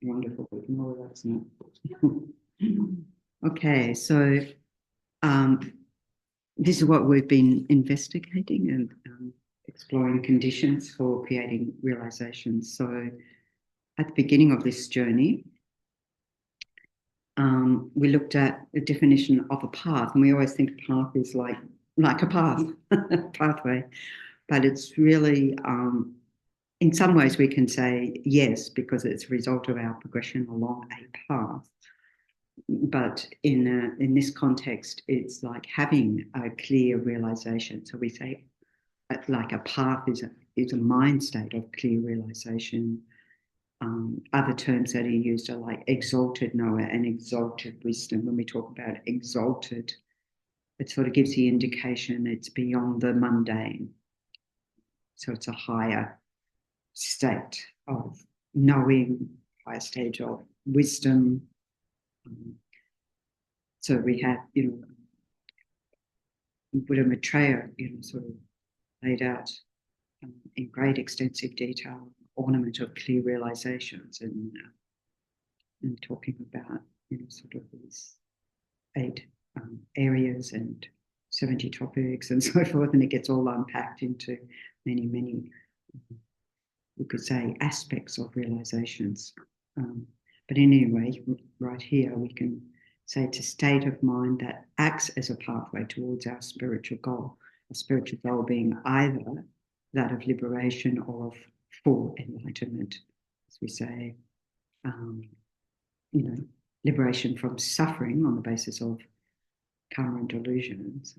wonderful. More of that's not. Okay, so this is what we've been investigating and exploring conditions for creating realizations. So at the beginning of this journey, we looked at the definition of a path, and we always think a path is like a path, pathway, but it's really, in some ways we can say yes, because it's a result of our progression along a path. But in this context, it's like having a clear realization. So we say like a path is a mind state of clear realization. Other terms that are used are like exalted knower and exalted wisdom. When we talk about exalted, it sort of gives the indication it's beyond the mundane. So it's a higher state of knowing, higher stage of wisdom. So we have, Buddha Maitreya, sort of laid out in great extensive detail ornament of clear realizations and talking about, sort of these 8 areas and 70 topics and so forth, and it gets all unpacked into many, many, we could say, aspects of realizations. But anyway, right here, we can say it's a state of mind that acts as a pathway towards our spiritual goal, a spiritual goal being either that of liberation or of full enlightenment, as we say, liberation from suffering on the basis of karma and delusions,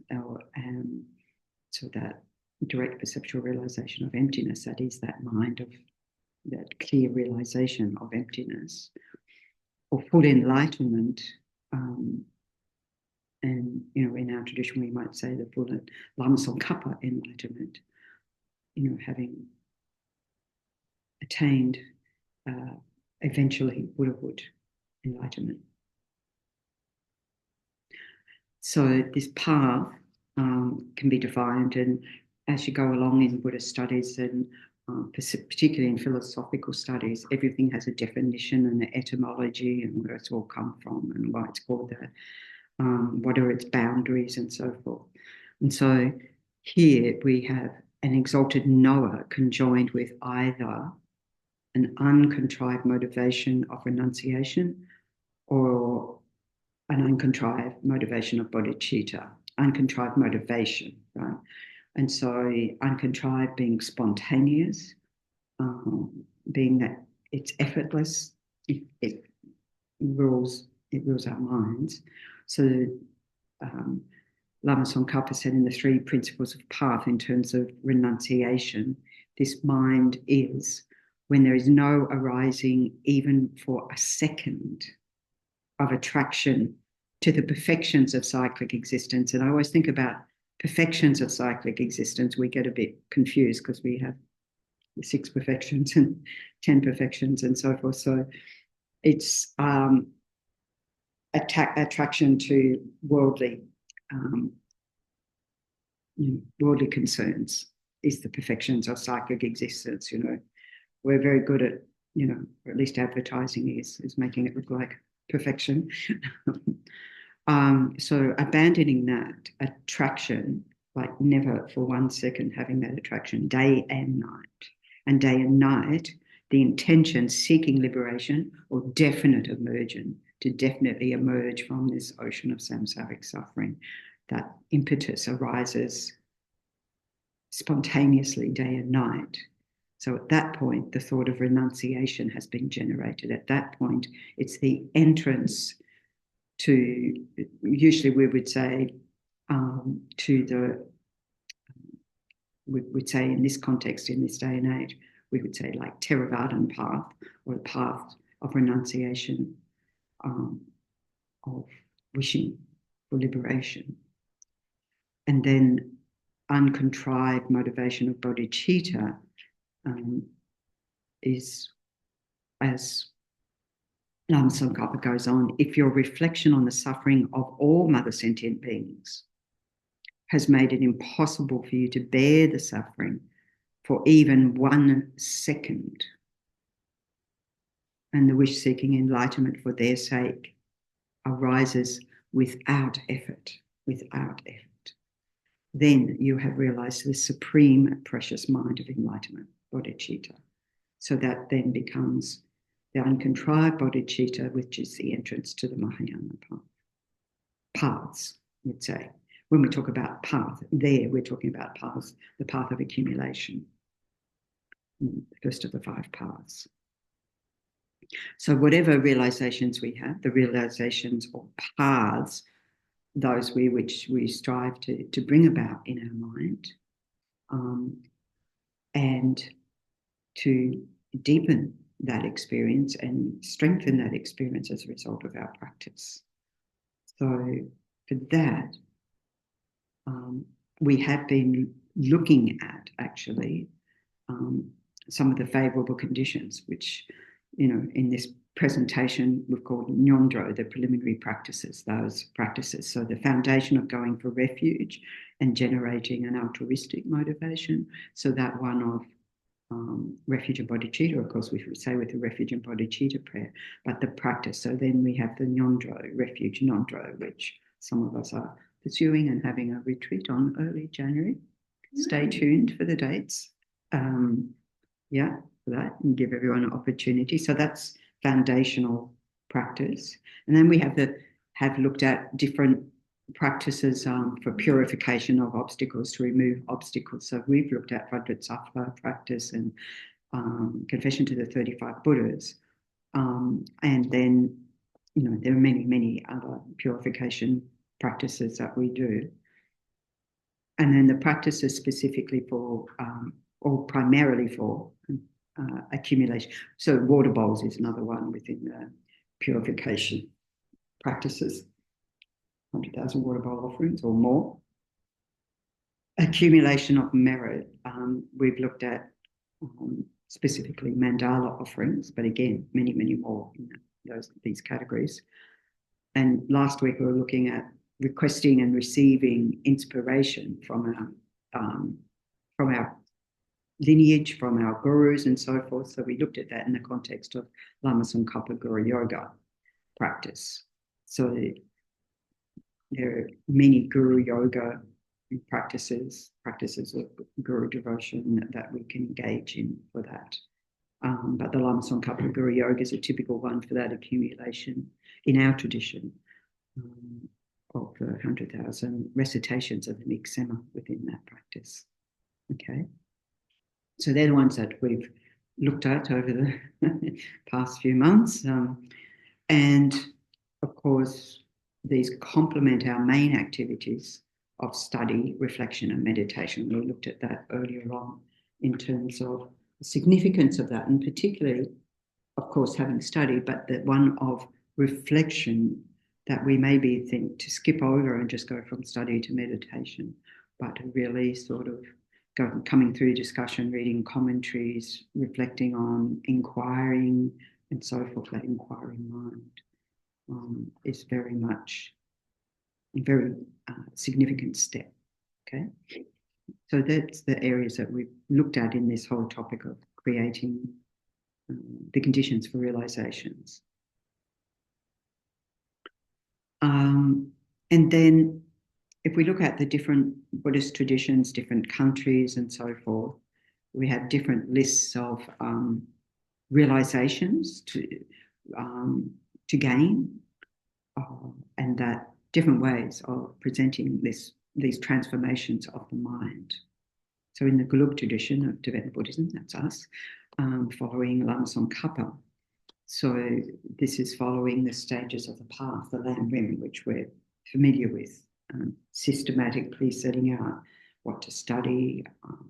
so that direct perceptual realization of emptiness, that is that mind of that clear realization of emptiness, or full enlightenment. And in our tradition we might say the full Lama Tsongkhapa enlightenment, having attained eventually Buddhahood enlightenment. So this path can be defined, and as you go along in Buddhist studies and particularly in philosophical studies, everything has a definition and an etymology and where it's all come from and why it's called that, what are its boundaries and so forth. And so here we have an exalted knower conjoined with either an uncontrived motivation of renunciation or an uncontrived motivation of bodhicitta, uncontrived motivation, right? And so uncontrived being spontaneous, being that it's effortless, it rules our minds. So Lama Tsongkhapa said in the 3 principles of path in terms of renunciation, this mind is when there is no arising even for a second of attraction to the perfections of cyclic existence. And I always think about perfections of cyclic existence. We get a bit confused because we have 6 perfections and 10 perfections and so forth. So it's attraction to worldly worldly concerns is the perfections of cyclic existence. We're very good at, or at least advertising is making it look like perfection. So abandoning that attraction, like never for 1 second having that attraction day and night, and day and night, the intention seeking liberation or definite emergence, to definitely emerge from this ocean of samsaric suffering. That impetus arises spontaneously day and night. So at that point, the thought of renunciation has been generated. At that point, it's the entrance to, usually we would say, we would say in this context, in this day and age, we would say like Theravadan path, or the path of renunciation, of wishing for liberation. And then uncontrived motivation of bodhicitta is, as Lama Tsongkhapa goes on, if your reflection on the suffering of all mother sentient beings has made it impossible for you to bear the suffering for even 1 second, and the wish seeking enlightenment for their sake arises without effort, then you have realized the supreme precious mind of enlightenment, bodhicitta. So that then becomes the uncontrived bodhicitta, which is the entrance to the Mahayana path. Paths, we'd say. When we talk about path, there we're talking about paths, the path of accumulation, the first of the 5 paths. So whatever realizations we have, the realizations or paths, those which we strive to bring about in our mind, and to deepen that experience and strengthen that experience as a result of our practice. So for that, we have been looking at actually some of the favourable conditions, which, in this presentation we've called Ngondro, the preliminary practices, those practices. So the foundation of going for refuge and generating an altruistic motivation. So that one of refuge and bodhicitta, of course, we would say with the refuge and bodhicitta prayer, but the practice. So then we have the Ngondro, refuge Ngondro, which some of us are pursuing and having a retreat on early January. Stay tuned for the dates. For that, and give everyone an opportunity. So that's foundational practice. And then we have looked at different practices for purification of obstacles, to remove obstacles. So we've looked at Vajrasattva practice and confession to the 35 Buddhas. And then, there are many, many other purification practices that we do. And then the practices specifically for, or primarily for, accumulation. So water bowls is another one within the purification practices. 100,000 water bowl offerings or more. Accumulation of merit. We've looked at specifically mandala offerings, but again, many, many more in these categories. And last week we were looking at requesting and receiving inspiration from our lineage, from our gurus and so forth. So we looked at that in the context of Lama Tsongkhapa Guru Yoga practice. So there are many Guru Yoga practices of Guru devotion that we can engage in for that. But the Lama Tsongkhapa Guru Yoga is a typical one for that accumulation in our tradition of the 100,000 recitations of the Miksema within that practice. Okay. So they're the ones that we've looked at over the past few months. And of course, these complement our main activities of study, reflection, and meditation. We looked at that earlier on in terms of the significance of that, and particularly, of course, having studied, but the one of reflection that we maybe think to skip over and just go from study to meditation, but to really sort of coming through discussion, reading commentaries, reflecting on, inquiring, and so forth. That inquiring mind is very much a very significant step. Okay, so that's the areas that we've looked at in this whole topic of creating the conditions for realizations. And then if we look at the different Buddhist traditions, different countries and so forth, we have different lists of realizations to gain, and that different ways of presenting these transformations of the mind. So in the Gelug tradition of Tibetan Buddhism, that's us, following Lama Tsongkhapa. So this is following the stages of the path, the Lam Rim, which we're familiar with, systematically setting out what to study,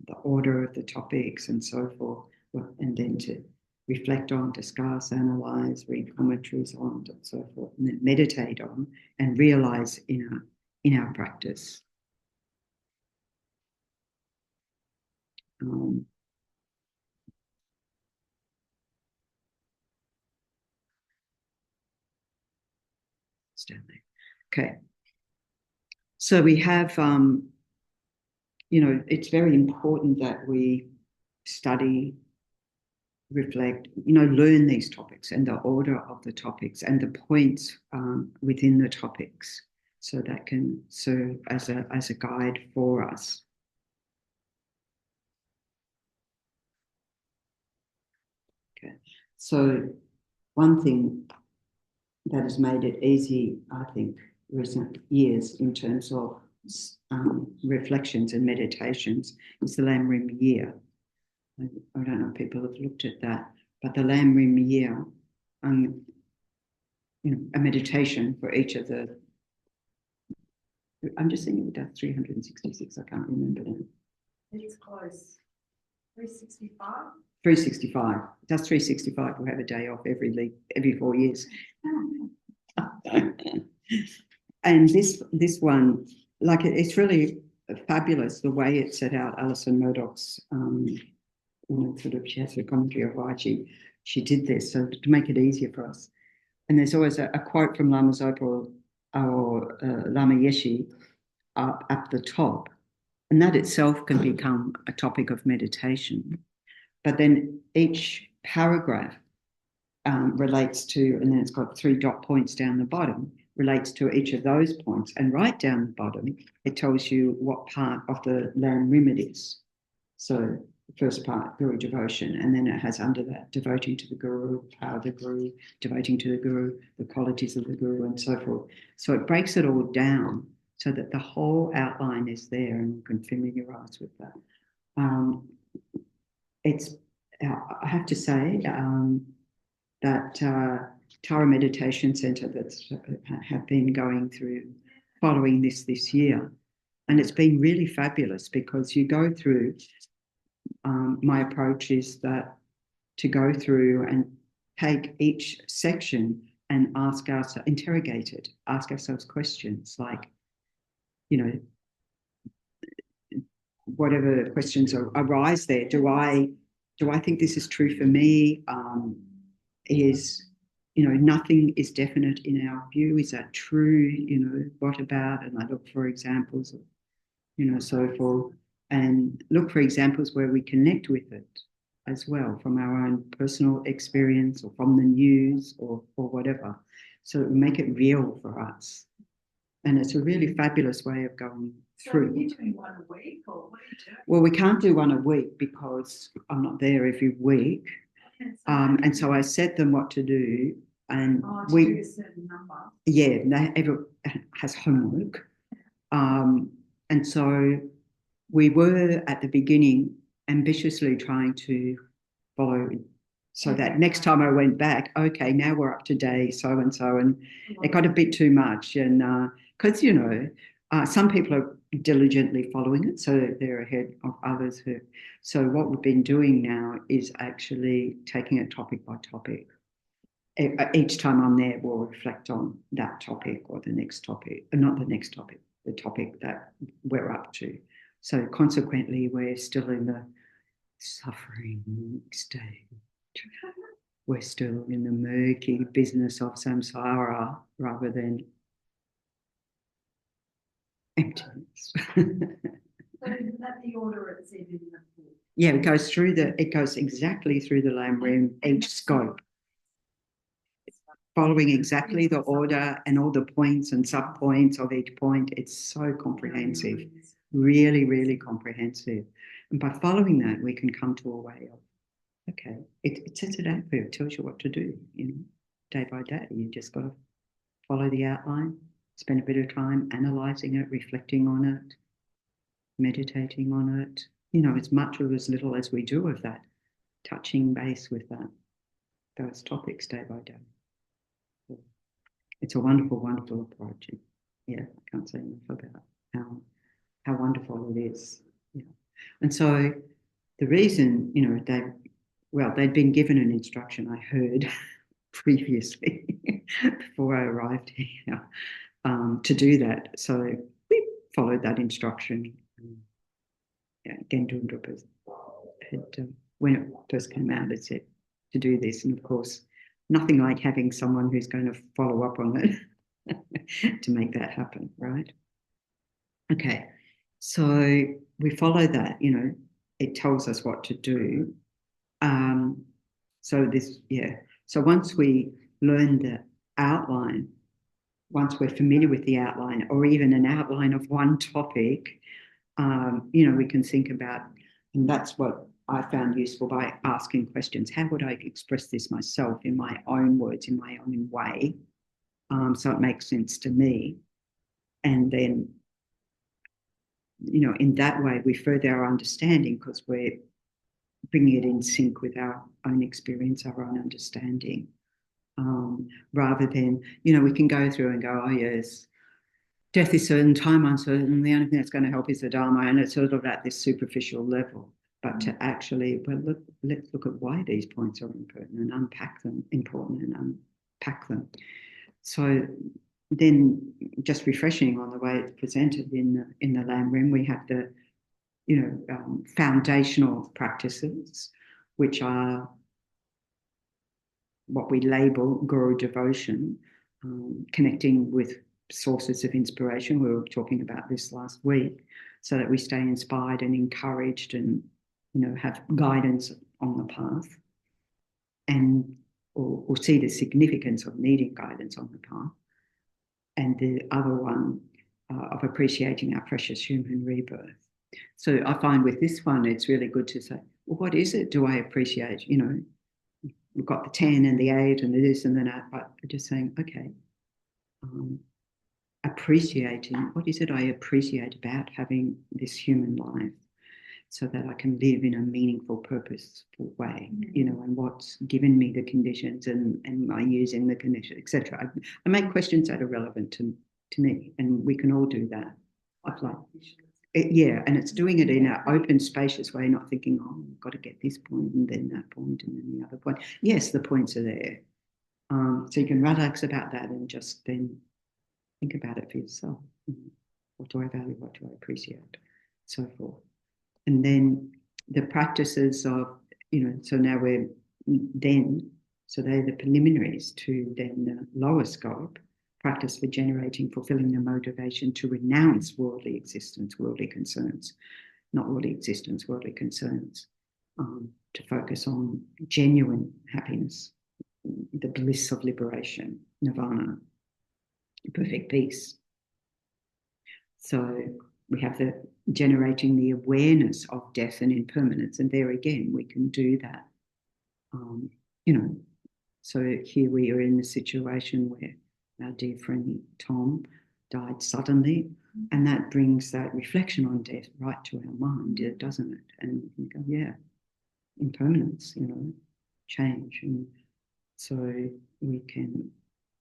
the order of the topics and so forth, and then to reflect on, discuss, analyse, read commentaries on, and so forth, and then meditate on and realise in our practice. Okay. So we have, it's very important that we study reflect, learn these topics and the order of the topics and the points within the topics, so that can serve as a guide for us. Okay, so one thing that has made it easy, I think, recent years in terms of reflections and meditations is the Lam Rim year. I don't know if people have looked at that, but the Lam Rim year, a meditation for each of the. I'm just thinking it does 366. I can't remember now. It's close. 365. 365. It does 365. We'll have a day off every 4 years. And this one, like, it's really fabulous the way it's set out. Alison Murdoch's, sort of, she has a commentary of why she did this, so to make it easier for us. And there's always a quote from Lama Zopa or Lama Yeshe up at the top, and that itself can become a topic of meditation. But then each paragraph relates to, and then it's got 3 dot points down the bottom, relates to each of those points. And right down the bottom, it tells you what part of the Lam Rim it is. So the first part, Guru devotion, and then it has under that devoting to the Guru, power of the Guru, devoting to the Guru, the qualities of the Guru, and so forth. So it breaks it all down so that the whole outline is there, and you can familiarise with that. I have to say that Tara Meditation Centre that's have been going through, following this year, and it's been really fabulous because you go through. My approach is that to go through and take each section and interrogate it, ask ourselves questions like, whatever questions arise there. Do I think this is true for me? Nothing is definite in our view. Is that true? What about? And I look for examples of, so forth, and look for examples where we connect with it as well from our own personal experience or from the news or whatever. So make it real for us. And it's a really fabulous way of going through. So are you doing one a week, or what are you doing? Well, we can't do one a week because I'm not there every week. And so I set them what to do. And do a certain number. Yeah, everyone has homework. And so we were at the beginning ambitiously trying to follow, so that next time I went back, okay, now we're up to day so-and-so, and it got a bit too much. And because, some people are diligently following it, so they're ahead of others who. So what we've been doing now is actually taking it topic by topic. Each time I'm there, we'll reflect on that topic or the next topic, not the next topic, the topic that we're up to. So consequently, we're still in the suffering stage. We're still in the murky business of samsara rather than emptiness. So is that the order it's in the book? Yeah, it goes exactly through the Lam Rim, each scope, following exactly the order and all the points and sub-points of each point. It's so comprehensive, really, really comprehensive. And by following that, we can come to a way of, okay, it sets it out for you, it tells you what to do, day by day. You just got to follow the outline, spend a bit of time analysing it, reflecting on it, meditating on it, as much or as little as we do of that, touching base with those topics day by day. It's a wonderful, wonderful approach. Yeah, I can't say enough about how wonderful it is. Yeah. And so the reason, they'd been given an instruction, I heard previously before I arrived here, to do that. So we followed that instruction. Ngondro had, when it first came out, it said to do this. And of course, nothing like having someone who's going to follow up on it to make that happen, right? Okay, so we follow that, it tells us what to do. So So once we learn the outline, once we're familiar with the outline, or even an outline of one topic, we can think about, and that's what I found useful by asking questions. How would I express this myself in my own words, in my own way, so it makes sense to me? And then, in that way, we further our understanding because we're bringing it in sync with our own experience, our own understanding, rather than, we can go through and go, oh, yes, death is certain, time uncertain, and the only thing that's going to help is the Dharma, and it's sort of at this superficial level. But to actually, let's look at why these points are important and unpack them, So then, just refreshing on the way it's presented in the Lam Rim, we have the foundational practices, which are what we label Guru devotion, connecting with sources of inspiration. We were talking about this last week, so that we stay inspired and encouraged and have guidance on the path, and or see the significance of needing guidance on the path. And the other one of appreciating our precious human rebirth. So I find with this one, it's really good to say, well, what is it do I appreciate? We've got the 10 and the 8 and the this and the that, but just saying, okay, appreciating, what is it I appreciate about having this human life so that I can live in a meaningful, purposeful way, and what's given me the conditions and am I using the condition, etc. I make questions that are relevant to me, and we can all do that. And it's doing it in an open, spacious way, not thinking, oh, I've got to get this point and then that point and then the other point. Yes, the points are there. So you can relax about that and just then think about it for yourself. What do I value? What do I appreciate? So forth. And then the practices of, so now they're the preliminaries to then the lower scope, practice for generating, fulfilling the motivation to renounce worldly existence, worldly concerns, not worldly existence, worldly concerns, to focus on genuine happiness, the bliss of liberation, nirvana, perfect peace. So we have the generating the awareness of death and impermanence, and there again we can do that. So here we are in a situation where our dear friend Tom died suddenly, and that brings that reflection on death right to our mind, doesn't it? And we go, yeah, impermanence, change. And so we can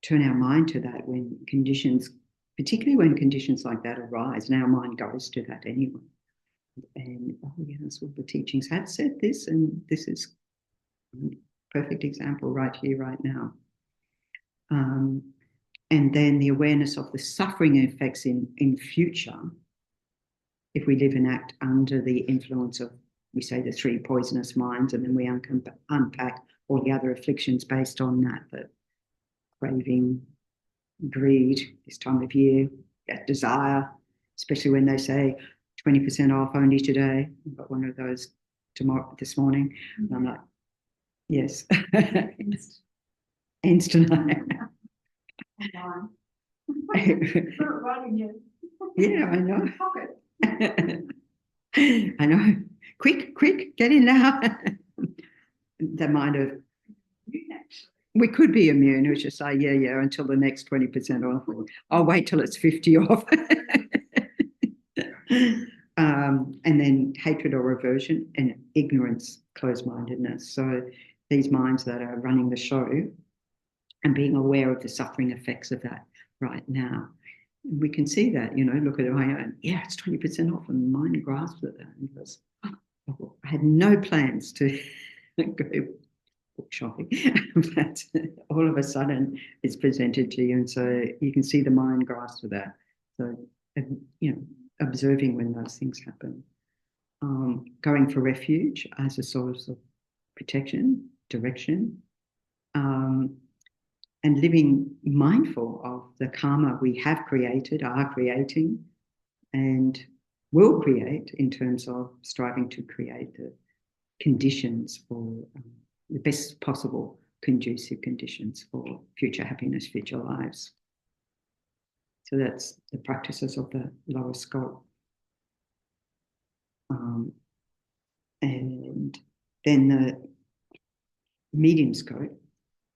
turn our mind to that when conditions, particularly when conditions like that arise, and our mind goes to that anyway. And, oh yes, well, the teachings have said this, and this is a perfect example right here, right now. And then the awareness of the suffering effects in future, if we live and act under the influence of, we say, the 3 poisonous minds, and then we unpack all the other afflictions based on that, the craving, greed, this time of year, that desire, especially when they say 20% off only today. I've got one of those this morning. And I'm like, yes. Instant. Yeah, I know. I know. Quick, get in now. The mind of, we could be immune, we should say, yeah, until the next 20% off. I'll wait till it's 50 off. And then hatred or aversion and ignorance, closed-mindedness. So these minds that are running the show and being aware of the suffering effects of that right now. We can see that, look at my own. Yeah, it's 20% off, and the mind grasps at that and goes, oh, I had no plans to go book shopping, but all of a sudden it's presented to you, and so you can see the mind grasp at that. So, observing when those things happen. Going for refuge as a source of protection, direction, and living mindful of the karma we have created, are creating, and will create in terms of striving to create the conditions for the best possible conducive conditions for future happiness, future lives. So that's the practices of the lower scope. And then the medium scope,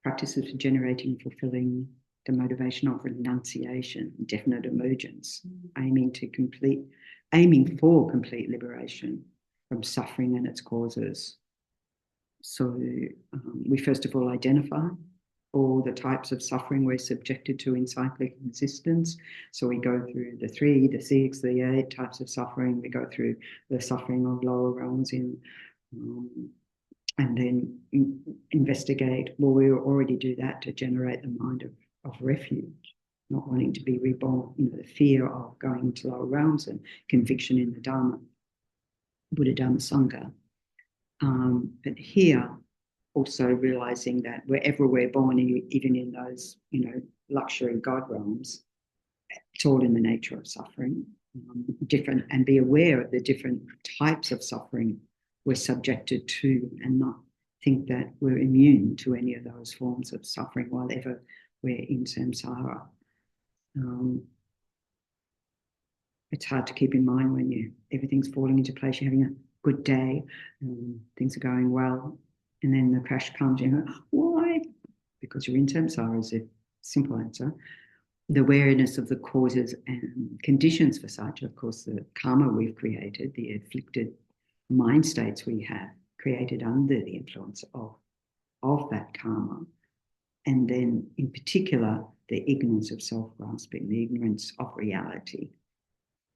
practices for generating and fulfilling the motivation of renunciation, definite emergence, aiming for complete liberation from suffering and its causes. So we first of all identify all the types of suffering we're subjected to in cyclic existence. So we go through the 3, the 6, the 8 types of suffering. We go through the suffering of lower realms and then investigate. Well, we already do that to generate the mind of refuge, not wanting to be reborn, the fear of going into lower realms and conviction in the Dharma, Buddha, Dharma, Sangha. But here, also realizing that wherever we're born, even in those, luxury God realms, it's all in the nature of suffering, different, and be aware of the different types of suffering we're subjected to, and not think that we're immune to any of those forms of suffering while ever we're in samsara. It's hard to keep in mind when everything's falling into place, you're having a good day, things are going well, and then the crash comes, you go, why? Because you're in samsara is a simple answer. The awareness of the causes and conditions for such, of course, the karma we've created, the afflicted mind states we have created under the influence of that karma. And then in particular, the ignorance of self-grasping, the ignorance of reality.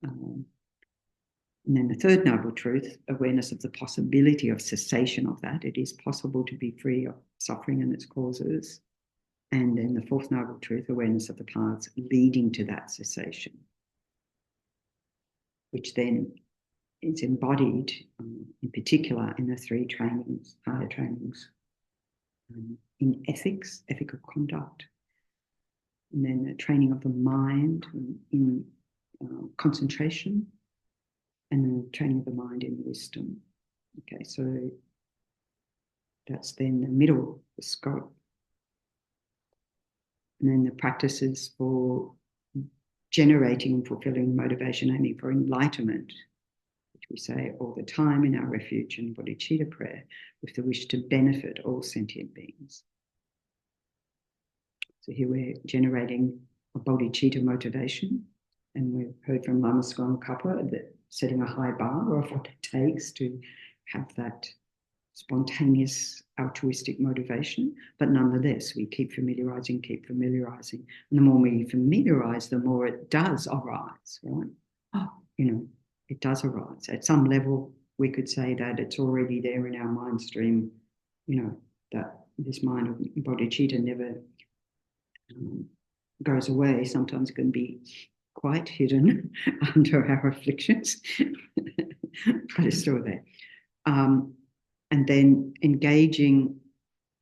And then the third noble truth, awareness of the possibility of cessation of that. It is possible to be free of suffering and its causes. And then the fourth noble truth, awareness of the paths leading to that cessation, which then is embodied in particular in the 3 trainings, higher trainings, in ethics, ethical conduct, and then the training of the mind in concentration, and the training of the mind in wisdom. Okay, so that's then the middle, the scope. And then the practices for generating and fulfilling motivation, aiming for enlightenment, which we say all the time in our refuge and bodhicitta prayer, with the wish to benefit all sentient beings. So here we're generating a bodhicitta motivation, and we've heard from Lama Tsongkhapa that setting a high bar of what it takes to have that spontaneous altruistic motivation, but nonetheless we keep familiarizing, and the more we familiarize, the more it does arise, right? It does arise. At some level, we could say that it's already there in our mind stream, that this mind of bodhicitta never goes away. Sometimes it can be quite hidden under our afflictions, but it's still there. And then engaging,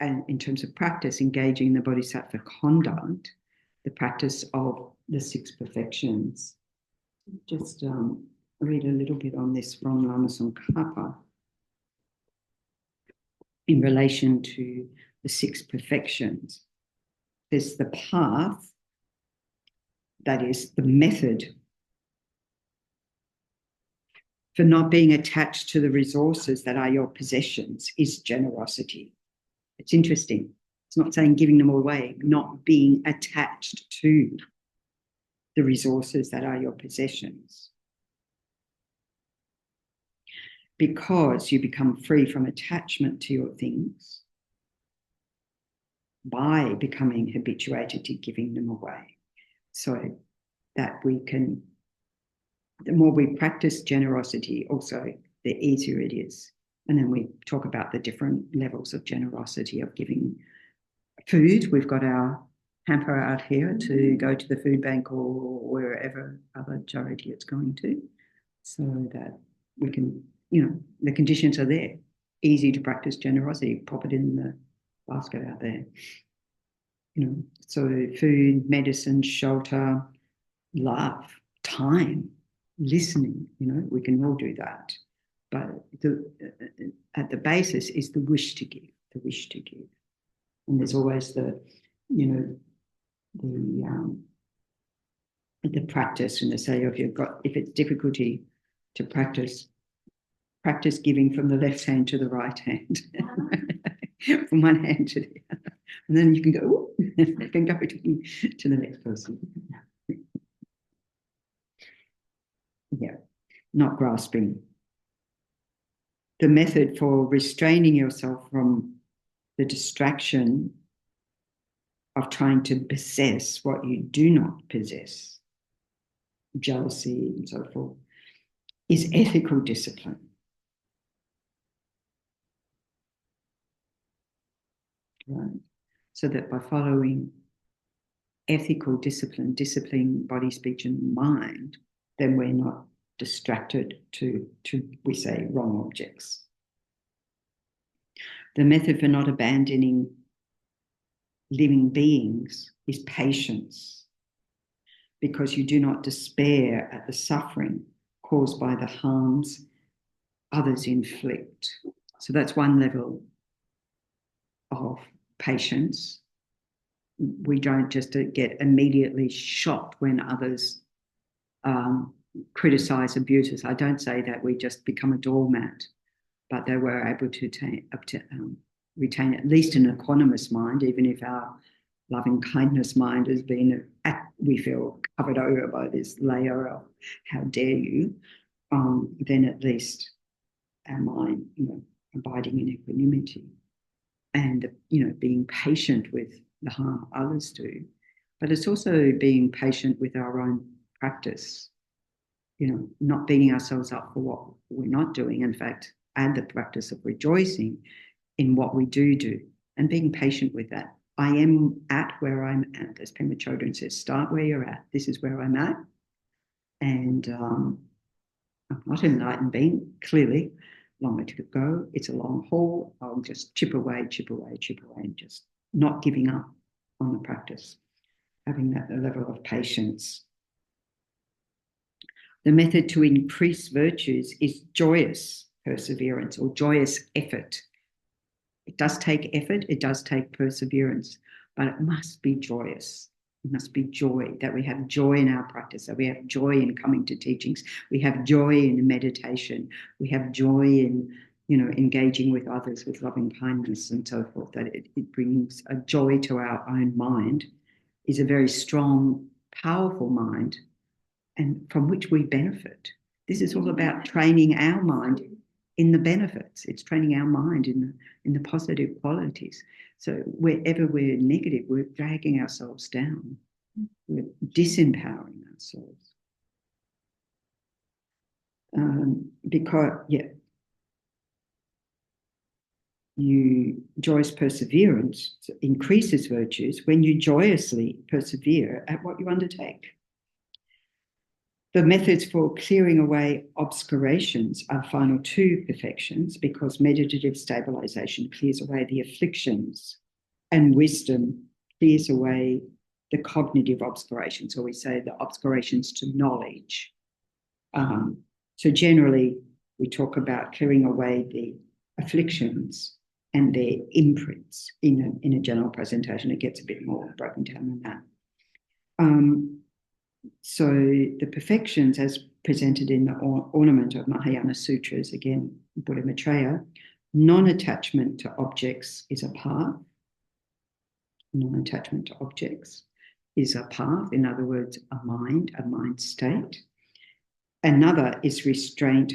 and in terms of practice, engaging in the bodhisattva conduct, the practice of the 6 perfections. Just read a little bit on this from Lama Tsongkhapa in relation to the 6 perfections. There's the path, that is the method for not being attached to the resources that are your possessions, is generosity. It's interesting. It's not saying giving them away, not being attached to the resources that are your possessions. Because you become free from attachment to your things by becoming habituated to giving them away. So that we can, the more we practice generosity, also the easier it is. And then we talk about the different levels of generosity of giving food. We've got our hamper out here to go to the food bank or wherever other charity it's going to, so that we can, the conditions are there. Easy to practice generosity, pop it in the basket out there. So food, medicine, shelter, love, time, listening, we can all do that. But at the basis is the wish to give, the wish to give. And there's always the practice, and they say if it's difficulty to practice giving from the left hand to the right hand, from one hand to the other, and then you can go, you can go to the next person. Yeah, not grasping. The method for restraining yourself from the distraction of trying to possess what you do not possess, jealousy and so forth, is ethical discipline. Right? So that by following ethical discipline, body, speech, and mind, then we're not distracted to we say, wrong objects. The method for not abandoning living beings is patience, because you do not despair at the suffering caused by the harms others inflict. So that's one level of patience. We don't just get immediately shocked when others criticize, abuse us. I don't say that we just become a doormat, but they were able to retain at least an equanimous mind, even if our loving kindness mind has been, we feel, covered over by this layer of how dare you, then at least our mind, abiding in equanimity and, being patient with the harm others do. But it's also being patient with our own practice, not beating ourselves up for what we're not doing. In fact, add the practice of rejoicing in what we do and being patient with that. I am at where I'm at. As Pema Chodron says, start where you're at. This is where I'm at. And I'm not an enlightened being, clearly. Longer to go. It's a long haul. I'll just chip away, and just not giving up on the practice, having that level of patience. The method to increase virtues is joyous perseverance or joyous effort. It does take effort, it does take perseverance, but it must be joyous. It must be joy, that we have joy in our practice, that we have joy in coming to teachings, we have joy in meditation, we have joy in, engaging with others with loving kindness and so forth, that it brings a joy to our own mind, is a very strong, powerful mind, and from which we benefit. This is all about training our mind in the benefits. It's training our mind in the positive qualities. So wherever we're negative, we're dragging ourselves down. We're disempowering ourselves. Joyous perseverance increases virtues when you joyously persevere at what you undertake. The methods for clearing away obscurations are final two perfections, because meditative stabilization clears away the afflictions and wisdom clears away the cognitive obscurations, or we say the obscurations to knowledge. So generally, we talk about clearing away the afflictions and their imprints in a general presentation. It gets a bit more broken down than that. So the perfections, as presented in the ornament of Mahayana Sutras, again, Buddha Maitreya, non-attachment to objects is a path. Non-attachment to objects is a path. In other words, a mind state. Another is restraint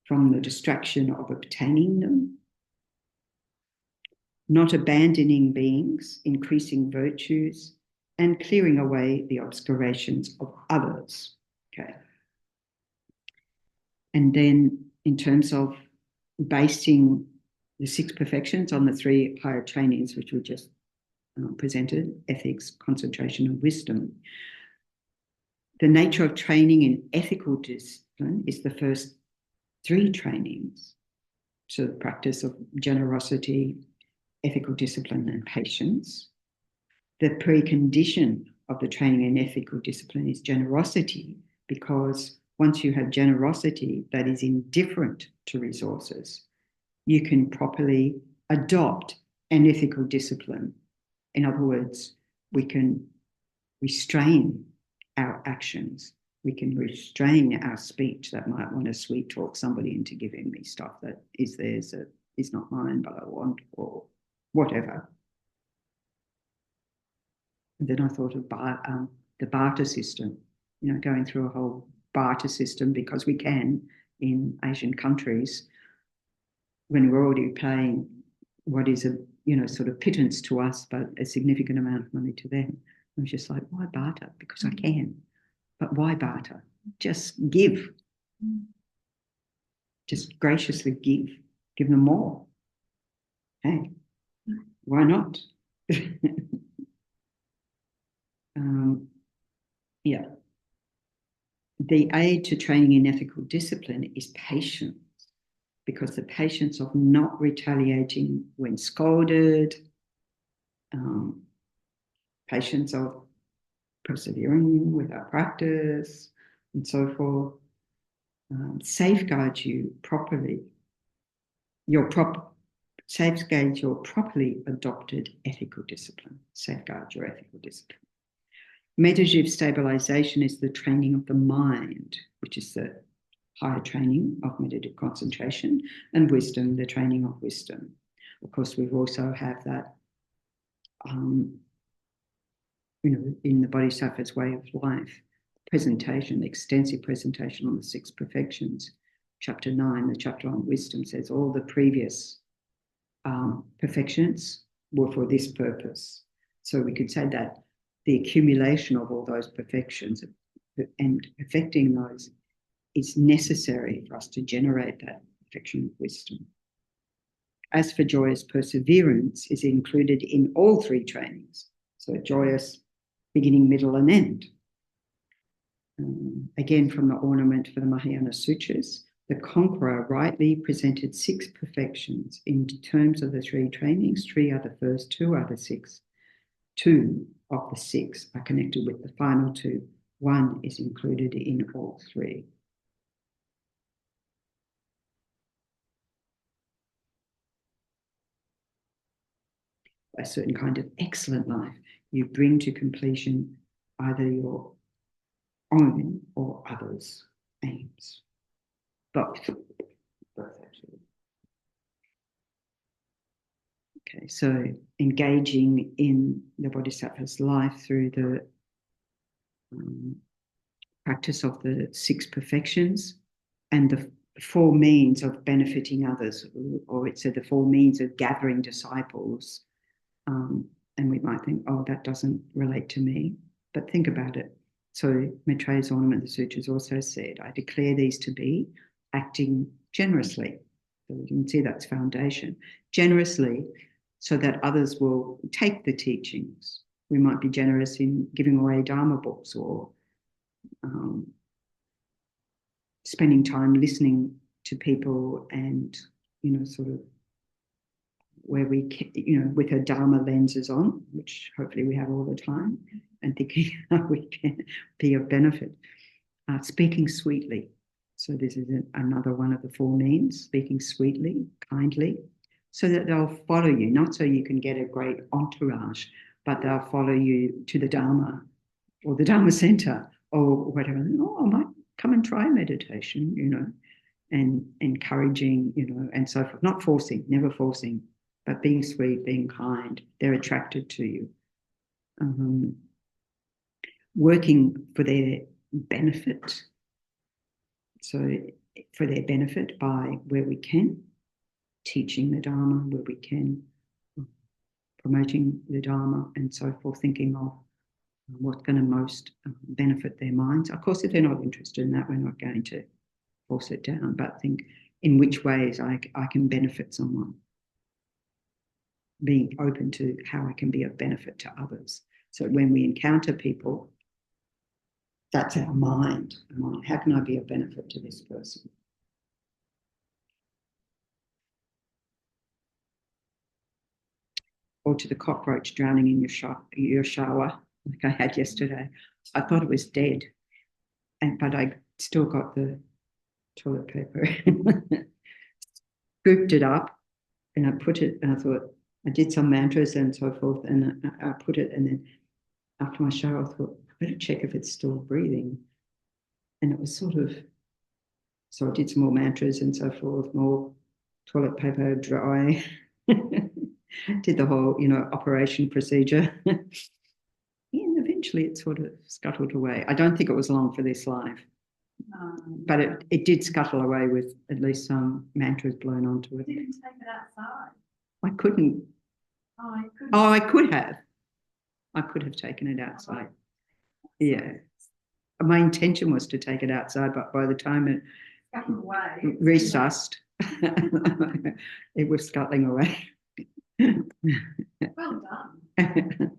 from the distraction of obtaining them. Not abandoning beings, increasing virtues, and clearing away the obscurations of others. Okay. And then in terms of basing the six perfections on the three higher trainings, which we just presented, ethics, concentration, and wisdom, the nature of training in ethical discipline is the first three trainings. So the practice of generosity, ethical discipline, and patience. The precondition of the training in ethical discipline is generosity, because once you have generosity that is indifferent to resources, you can properly adopt an ethical discipline. In other words, we can restrain our actions. We can restrain our speech that might want to sweet talk somebody into giving me stuff that is theirs, that is not mine, but I want, or whatever. And then I thought of the barter system, going through a whole barter system, because we can in Asian countries, when we're already paying what is a sort of pittance to us, but a significant amount of money to them. I was just like, why barter? Because I can. But why barter? Just give. Just graciously give. Give them more. Hey, why not? Yeah. The aid to training in ethical discipline is patience, because the patience of not retaliating when scolded, patience of persevering with our practice, and so forth, safeguard you properly, safeguard your properly adopted ethical discipline, safeguard your ethical discipline. Meditative stabilization is the training of the mind, which is the higher training of meditative concentration, and wisdom, the training of wisdom. Of course, we also have that, in the Bodhisattva's way of life, presentation, extensive presentation on the 6 perfections. Chapter 9, the chapter on wisdom, says all the previous perfections were for this purpose. So we could say that the accumulation of all those perfections and perfecting those is necessary for us to generate that perfection of wisdom. As for joyous perseverance, is included in all 3 trainings. So joyous, beginning, middle, and end. Again, from the ornament for the Mahayana Sutras, the conqueror rightly presented 6 perfections. In terms of the 3 trainings, 3 are the first, 2 are the 6. 2 of the 6 are connected with the final 2. 1 is included in all 3. A certain kind of excellent life, you bring to completion either your own or others' aims. Both actually. Okay, so engaging in the Bodhisattva's life through the practice of the 6 perfections and the 4 means of benefiting others, or it said the 4 means of gathering disciples. And we might think, oh, that doesn't relate to me. But think about it. So Maitreya's Ornament, the Sutras also said, I declare these to be acting generously. So you can see that's foundation. Generously, so that others will take the teachings. We might be generous in giving away Dharma books, or spending time listening to people and, sort of where we, with our Dharma lenses on, which hopefully we have all the time, and thinking how we can be of benefit. Speaking sweetly. So this is another one of the 4 means, speaking sweetly, kindly, so that they'll follow you, not so you can get a great entourage, but they'll follow you to the Dharma or the Dharma center or whatever. Oh, I might come and try meditation, and encouraging, and so forth. Not forcing, never forcing, but being sweet, being kind. They're attracted to you. Working for their benefit. So for their benefit by where we can, teaching the Dharma, where we can, promoting the Dharma, and so forth, thinking of what's going to most benefit their minds. Of course, if they're not interested in that, we're not going to force it down, but think in which ways I can benefit someone. Being open to how I can be of benefit to others. So when we encounter people, that's our mind. How can I be of benefit to this person? Or to the cockroach drowning in your shower, like I had yesterday. I thought it was dead, but I still got the toilet paper, scooped it up, and I put it, and I thought, I did some mantras and so forth, and I put it, and then after my shower, I thought, I better check if it's still breathing. And it was sort of, so I did some more mantras and so forth, more toilet paper, dry, did the whole, operation procedure. And eventually it sort of scuttled away. I don't think it was long for this life, but it did scuttle away with at least some mantras blown onto it. You didn't take it outside. I couldn't. Oh, I couldn't. Oh, I could have. I could have taken it outside. Yeah. My intention was to take it outside, but by the time it resussed, it was scuttling away. Well done.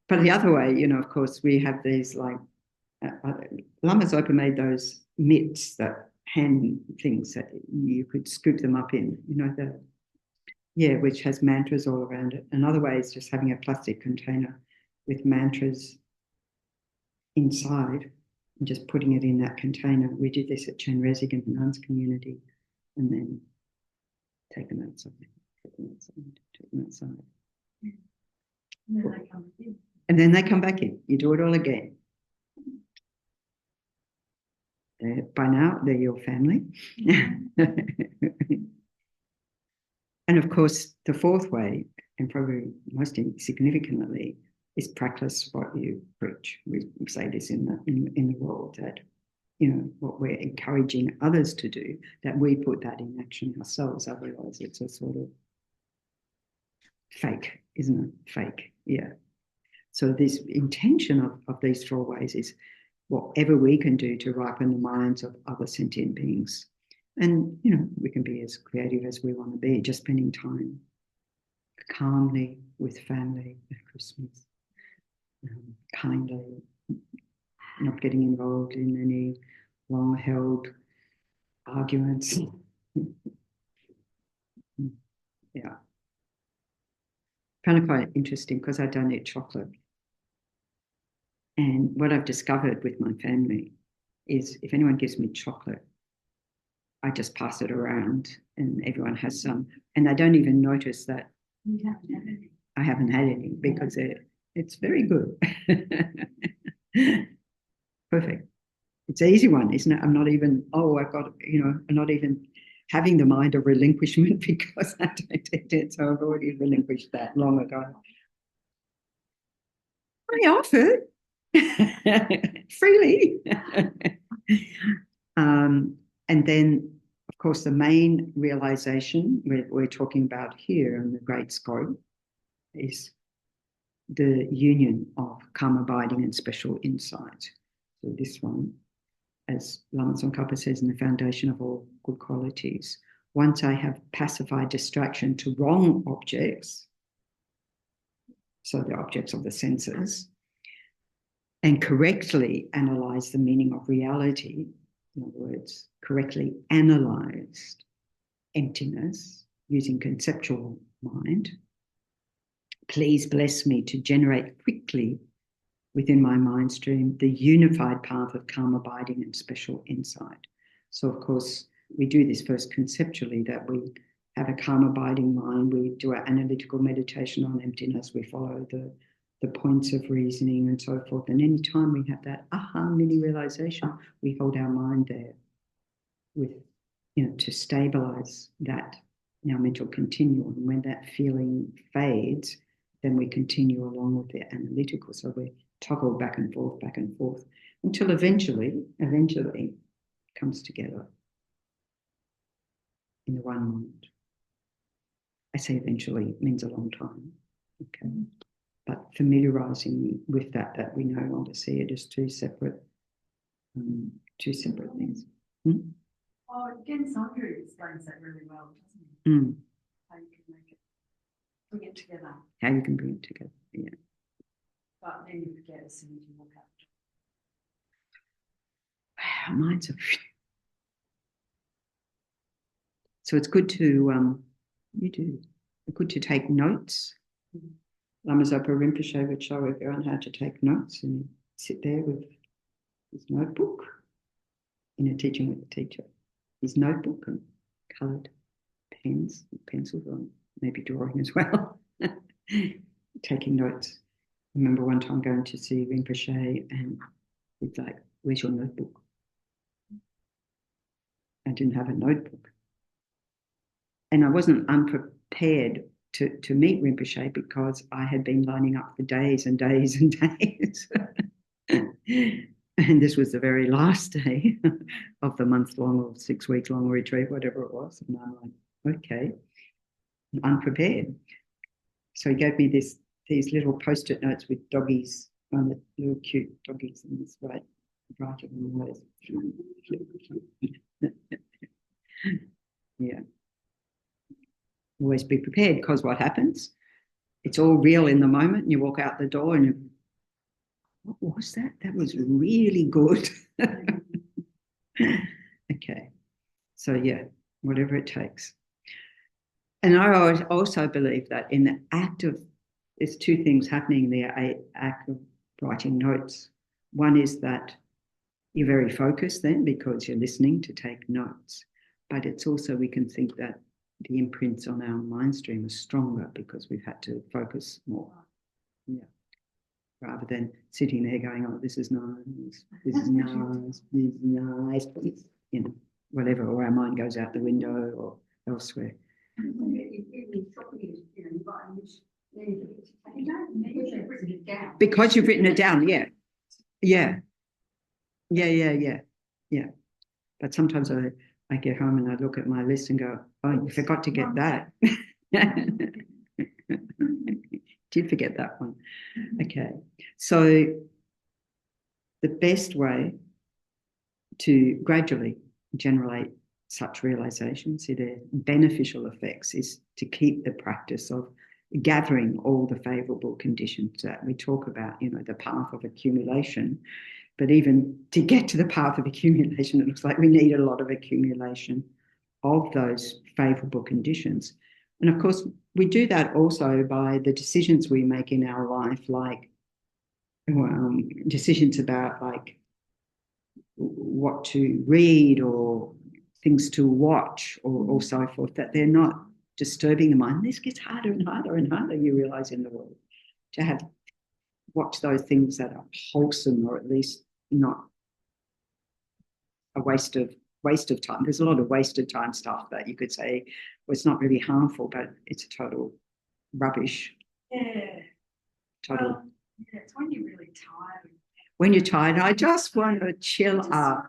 But the other way, of course, we have these Lama Zopa made those mitts, that hand things that you could scoop them up in, which has mantras all around it. Another way is just having a plastic container with mantras inside and just putting it in that container. We did this at Chenrezig in the nuns community, and then take them outside, take them outside. And then they come in. And then they come back in. You do it all again. By now, they're your family. And of course, the fourth way, and probably most significantly, is practice what you preach. We say this in the world, that what we're encouraging others to do, that we put that in action ourselves. Otherwise, it's a sort of fake, isn't it? Fake, yeah. So this intention of these four ways is whatever we can do to ripen the minds of other sentient beings. And, we can be as creative as we want to be, just spending time calmly with family at Christmas, kindly, not getting involved in any long-held arguments. Yeah. Found it quite interesting because I don't eat chocolate. And what I've discovered with my family is if anyone gives me chocolate, I just pass it around and everyone has some. And they don't even notice that I haven't had any because it's very good. Perfect. It's an easy one, isn't it? I'm not even, I'm not even having the mind of relinquishment because I don't eat it. So I've already relinquished that long ago. I offer freely. And then, of course, the main realization we're talking about here in the great scope is the union of calm abiding and special insight. So this one, as Lama Tsongkhapa says, in the foundation of all good qualities, once I have pacified distraction to wrong objects, so the objects of the senses, and correctly analyze the meaning of reality, in other words, correctly analyzed emptiness using conceptual mind, please bless me to generate quickly within my mind stream the unified path of calm abiding and special insight. So, of course, we do this first conceptually, that we have a calm abiding mind, we do our analytical meditation on emptiness, we follow the points of reasoning and so forth. And any time we have that mini realization, we hold our mind there with, to stabilize that in our mental continuum. And when that feeling fades, then we continue along with the analytical. So we toggle back and forth until eventually it comes together in the one mind. I say eventually, it means a long time. Okay. But familiarizing with that we no longer see it as two separate things. Oh, again, Sandra explains that really well, doesn't he? How you can bring it together. How you can bring it together, yeah. But then you forget as soon as you walk out. Our minds are. So it's good to good to take notes. Lama Zopa Rinpoche would show everyone how to take notes and sit there with his notebook in a teaching with the teacher. His notebook and coloured pens, pencils, or maybe drawing as well, taking notes. I remember one time going to see Rinpoche and he's like, "Where's your notebook?" I didn't have a notebook. And I wasn't unprepared to meet Rinpoche because I had been lining up for days and days and days. And this was the very last day of the month-long or 6-week-long retreat, whatever it was. And I'm like, okay, I'm unprepared. So he gave me these little post-it notes with doggies on it, little cute doggies, and this writing on those. Yeah. Always be prepared, because what happens? It's all real in the moment, and you walk out the door and you, what was that? That was really good. Okay. So yeah, whatever it takes. And I also believe that in the act of, there's two things happening in the act of writing notes. One is that you're very focused then because you're listening to take notes. But it's also, we can think that the imprints on our mind stream are stronger because we've had to focus more. Yeah. Rather than sitting there going, oh, this is nice, this is nice, this is nice, you know, whatever, or our mind goes out the window or elsewhere. Because you've written it down, yeah. Yeah. Yeah. But sometimes I get home and I look at my list and go, oh, you forgot to get that. Did forget that one. Okay. So the best way to gradually generate such realizations, their beneficial effects, is to keep the practice of gathering all the favorable conditions that we talk about, you know, the path of accumulation. But even to get to the path of accumulation, it looks like we need a lot of accumulation of those favorable conditions. And of course, we do that also by the decisions we make in our life, like decisions about like what to read or things to watch or so forth, that they're not disturbing the mind. This gets harder and harder and harder, you realize, in the world, to watch those things that are wholesome, or at least not a waste of time. There's a lot of wasted time stuff that you could say, well, it's not really harmful, but it's a total rubbish. Yeah. Total. Yeah, it's when you're really tired. When you're tired, I just want to chill out.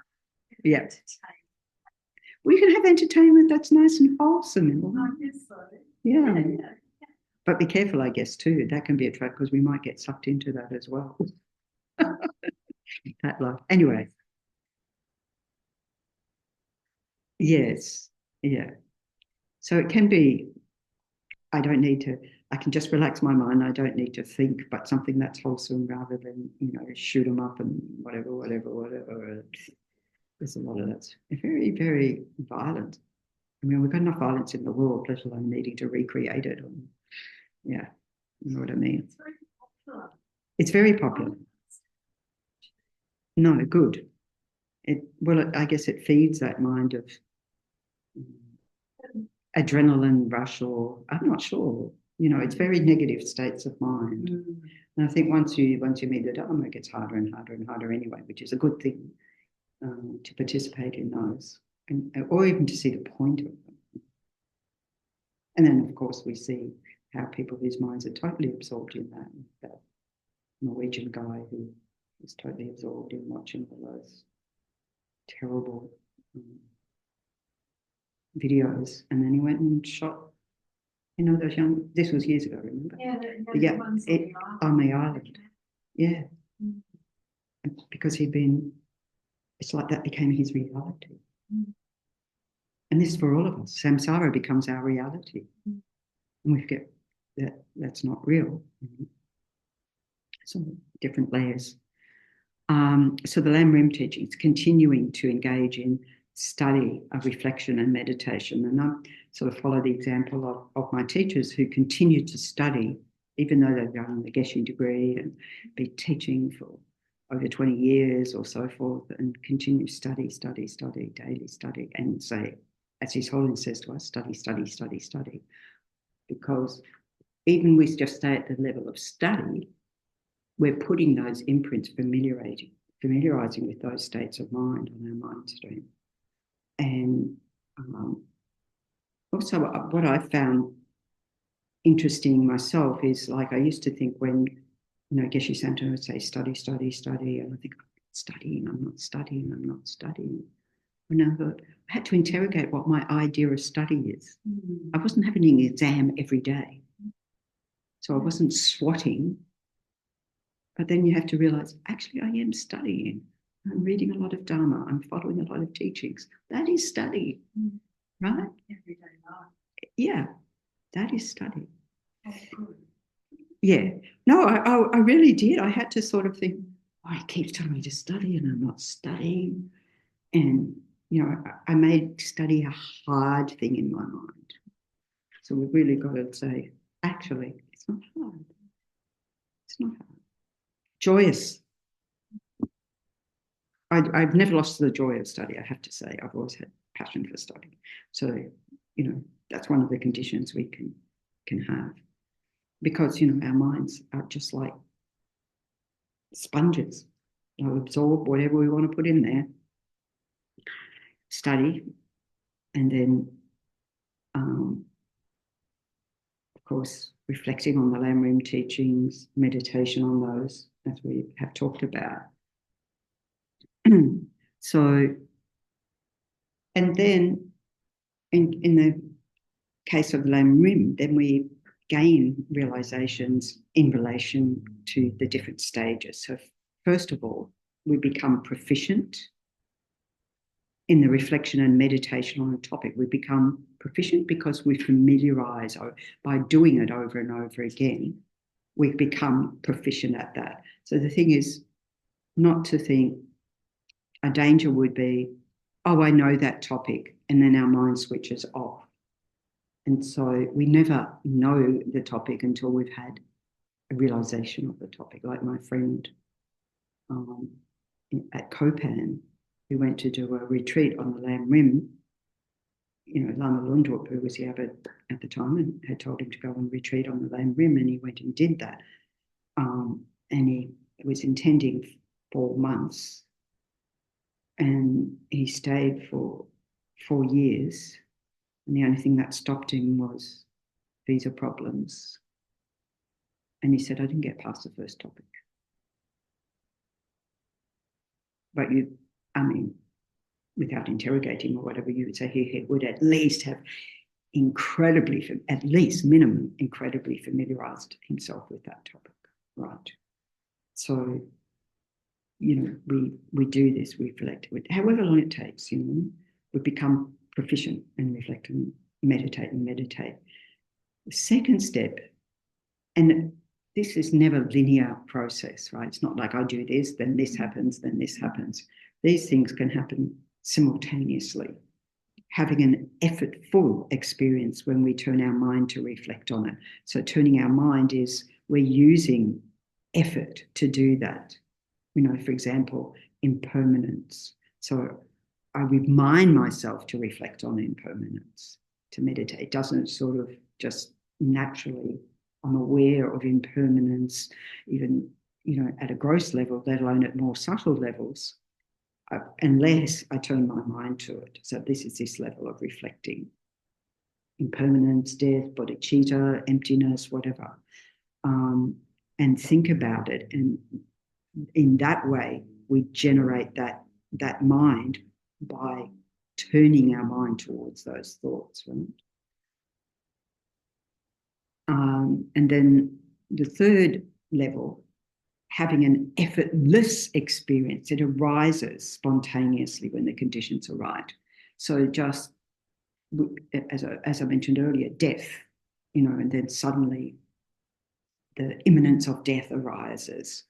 Yeah. We can have entertainment that's nice and wholesome. I guess so. Yeah. But be careful, I guess, too. That can be a trap because we might get sucked into that as well. That life. Anyway. Yes. Yeah. So it can be, I can just relax my mind. I don't need to think, but something that's wholesome rather than, you know, shoot them up and whatever. There's a lot of that's very, very violent. I mean, we've got enough violence in the world, let alone needing to recreate it. Yeah, you know what I mean? It's very popular. It's very popular. No, good. I guess it feeds that mind of adrenaline rush, or I'm not sure. You know, it's very negative states of mind. And I think once you meet the Dharma, it gets harder and harder and harder anyway, which is a good thing, to participate in those, or even to see the point of them. And then, of course, we see how people whose minds are totally absorbed in that Norwegian guy who was totally absorbed in watching all those terrible videos, and then he went and shot, you know, those young, this was years ago, remember? Yeah, the ones on the island. Yeah. Because it's like that became his reality. And this is for all of us. Samsara becomes our reality. And we forget that that's not real. So different layers. So the Lam Rim teachings, continuing to engage in study of reflection and meditation. And I sort of follow the example of my teachers who continue to study, even though they've done the Geshe degree and been teaching for over 20 years or so forth, and continue study, daily study, and say, as His Holiness says to us, study, study, study, study. Because even we just stay at the level of study, we're putting those imprints, familiarizing with those states of mind on our mind stream. And also what I found interesting myself is, like, I used to think when, Geshe Santa would say, study, study, study, and I think, I'm not studying. And I thought, I had to interrogate what my idea of study is. Mm-hmm. I wasn't having an exam every day. So I wasn't swatting. But then you have to realize, actually, I am studying. I'm reading a lot of Dharma. I'm following a lot of teachings. That is study, right? Everyday life. Yeah, that is study. Oh, good. Yeah. No, I really did. I had to sort of think, he keeps telling me to study and I'm not studying. And, I made study a hard thing in my mind. So we've really got to say, actually, it's not hard. It's not hard. Joyous. I've never lost the joy of study, I have to say. I've always had passion for study. So, that's one of the conditions we can have. Because, our minds are just like sponges. They'll absorb whatever we want to put in there. Study, and then, of course, reflecting on the Lam Rim teachings, meditation on those, as we have talked about. So, and then in the case of Lam Rim, then we gain realizations in relation to the different stages. So first of all, we become proficient in the reflection and meditation on a topic. We become proficient because we familiarize, by doing it over and over again, we become proficient at that. So the thing is not to think, a danger would be, I know that topic, and then our mind switches off. And so we never know the topic until we've had a realization of the topic. Like my friend at Kopan, who went to do a retreat on the Lam Rim, Lama Lundrup, who was the abbot at the time, and had told him to go and retreat on the Lam Rim, and he went and did that. And he was intending 4 months, and he stayed for 4 years. And the only thing that stopped him was visa problems. And he said, I didn't get past the first topic. But without interrogating or whatever, you would say he would at least have at least minimum, incredibly familiarized himself with that topic, right? So, we do this, we reflect, however long it takes, we become proficient and reflect and meditate. The second step, and this is never a linear process, right? It's not like I do this, then this happens, then this happens. These things can happen simultaneously. Having an effortful experience when we turn our mind to reflect on it. So turning our mind is, we're using effort to do that. For example, impermanence. So I remind myself to reflect on impermanence, to meditate. It doesn't sort of just naturally, I'm aware of impermanence, even, at a gross level, let alone at more subtle levels, unless I turn my mind to it. So this is this level of reflecting. Impermanence, death, bodhicitta, emptiness, whatever. And think about it. And in that way, we generate that mind by turning our mind towards those thoughts, right? And then the third level, having an effortless experience. It arises spontaneously when the conditions are right. So just, as I mentioned earlier, death, and then suddenly the imminence of death arises.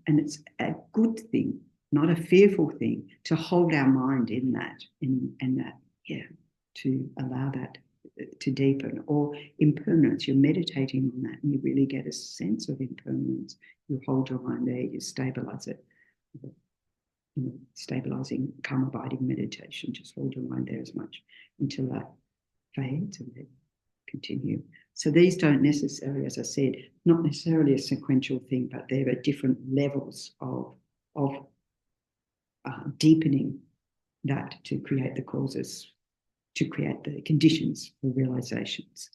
And it's a good thing, not a fearful thing, to hold our mind in that, to allow that to deepen. Or impermanence, you're meditating on that and you really get a sense of impermanence. You hold your mind there, you stabilize it. stabilizing, calm abiding meditation. Just hold your mind there as much until that fades and then continue. So these don't necessarily, as I said, not necessarily a sequential thing, but there are different levels of deepening that to create the causes, to create the conditions for realizations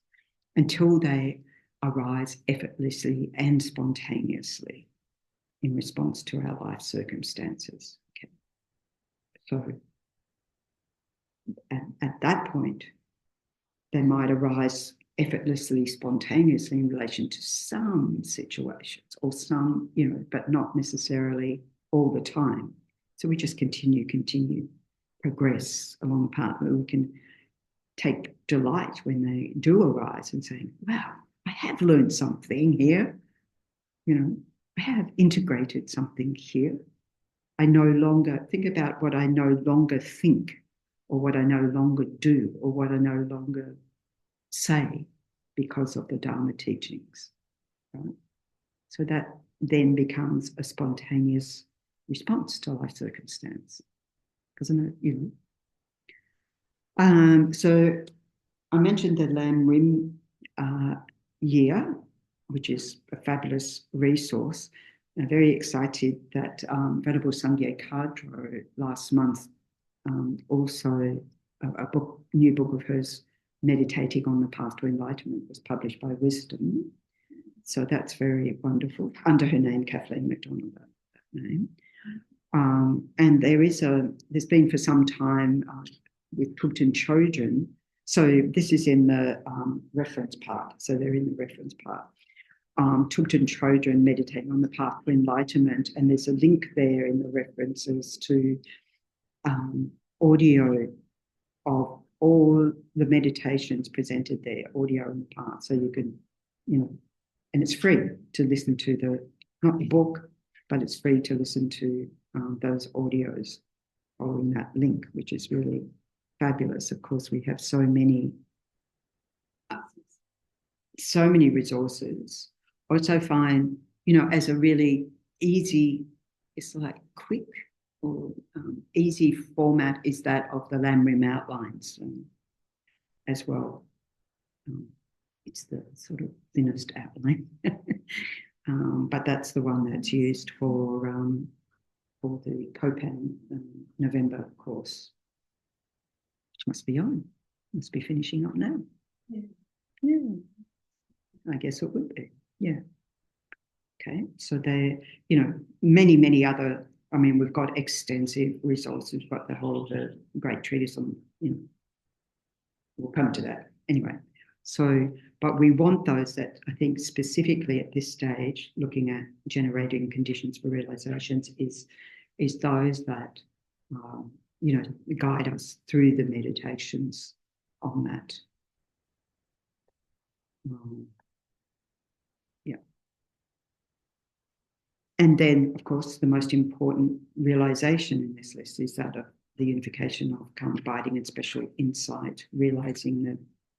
until they arise effortlessly and spontaneously in response to our life circumstances. Okay. So at that point, they might arise effortlessly, spontaneously in relation to some situations or some, but not necessarily all the time. So we just continue, progress along the path where we can take delight when they do arise and saying, wow, I have learned something here. I have integrated something here. I no longer think about what I no longer think or what I no longer do or what I no longer say because of the Dharma teachings. Right? So that then becomes a spontaneous response to life circumstance. Because so I mentioned the Lam Rim year, which is a fabulous resource. I'm very excited that Venerable Sangye Kadro last month also a new book of hers, Meditating on the Path to Enlightenment, was published by Wisdom. So that's very wonderful, under her name, Kathleen MacDonald, that name. And there's been for some time with Thubten Chökyi. So this is in the reference part. So they're in the reference part. Thubten Chökyi, Meditating on the Path to Enlightenment. And there's a link there in the references to audio of all the meditations presented there, audio in the path. So you can, and it's free to listen to not the book, but it's free to listen to those audios following that link, which is really fabulous. Of course, we have so many resources. Also find, as a really easy, it's like quick or easy format is that of the Lam Rim outlines as well. It's the sort of thinnest outline, but that's the one that's used for the Copan November course, which must be finishing up now. Yeah. I guess it would be. Yeah. Okay. So there, many other. I mean, we've got extensive resources. We've got the great treatise on. We'll come to that anyway. So, but we want those that I think specifically at this stage, looking at generating conditions for realizations, is those that guide us through the meditations on that. Yeah. And then, of course, the most important realization in this list is that of the unification of calm abiding and special insight, realizing the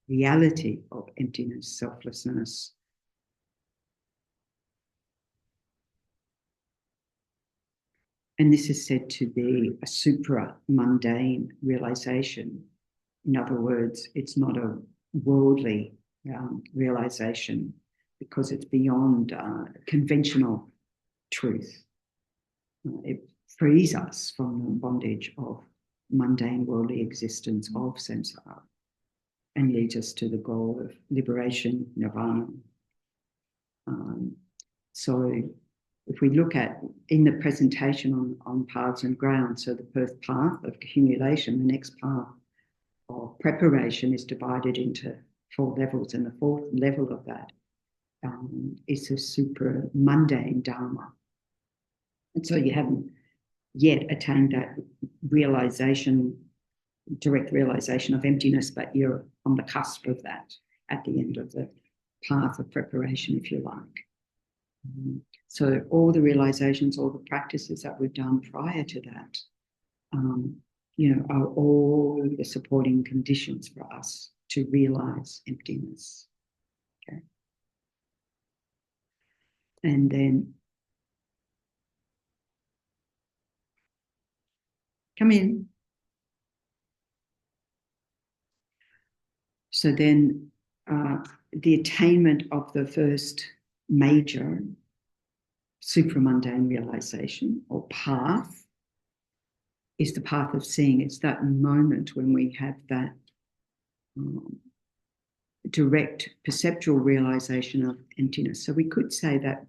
reality of emptiness, selflessness. And this is said to be a supra-mundane realization. In other words, it's not a worldly realization because it's beyond conventional truth. It frees us from the bondage of mundane worldly existence of samsara and leads us to the goal of liberation, nirvana. So if we look at in the presentation on paths and grounds, so the first path of accumulation, the next path of preparation is divided into 4 levels, and the 4th level of that is a supra-mundane dharma. And so you haven't yet attained that realization, direct realization of emptiness, but you're on the cusp of that at the end of the path of preparation, if you like. So all the realizations, all the practices that we've done prior to that, are all the supporting conditions for us to realize emptiness. Okay. And then Come in. So then the attainment of the first major supramundane realization or path is the path of seeing. It's that moment when we have that direct perceptual realization of emptiness. So we could say that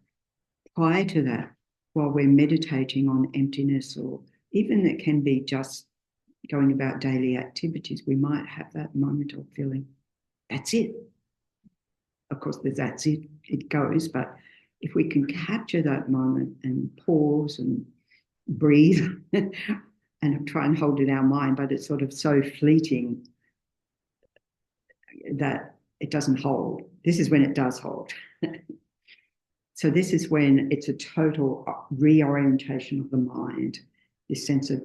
prior to that, while we're meditating on emptiness, or even it can be just going about daily activities, we might have that moment of feeling, that's it. Of course, that's it, it goes, but if we can capture that moment and pause and breathe and try and hold it in our mind, but it's sort of so fleeting that it doesn't hold. This is when it does hold. So this is when it's a total reorientation of the mind, this sense of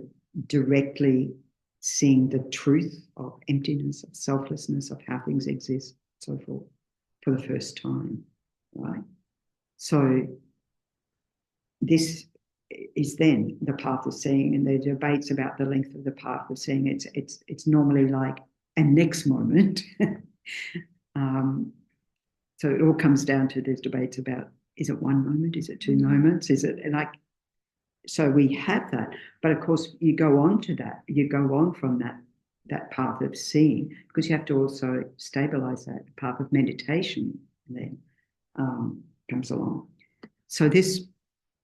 directly seeing the truth of emptiness, of selflessness, of how things exist, so forth, for the first time, right? So this is then the path of seeing, and the debates about the length of the path of seeing. It's normally like a next moment. So it all comes down to there's debates about, is it one moment? Is it two moments? Is it like, so we have that, but of course you go on to that, you go on from that path of seeing, because you have to also stabilize that path of meditation then comes along. So this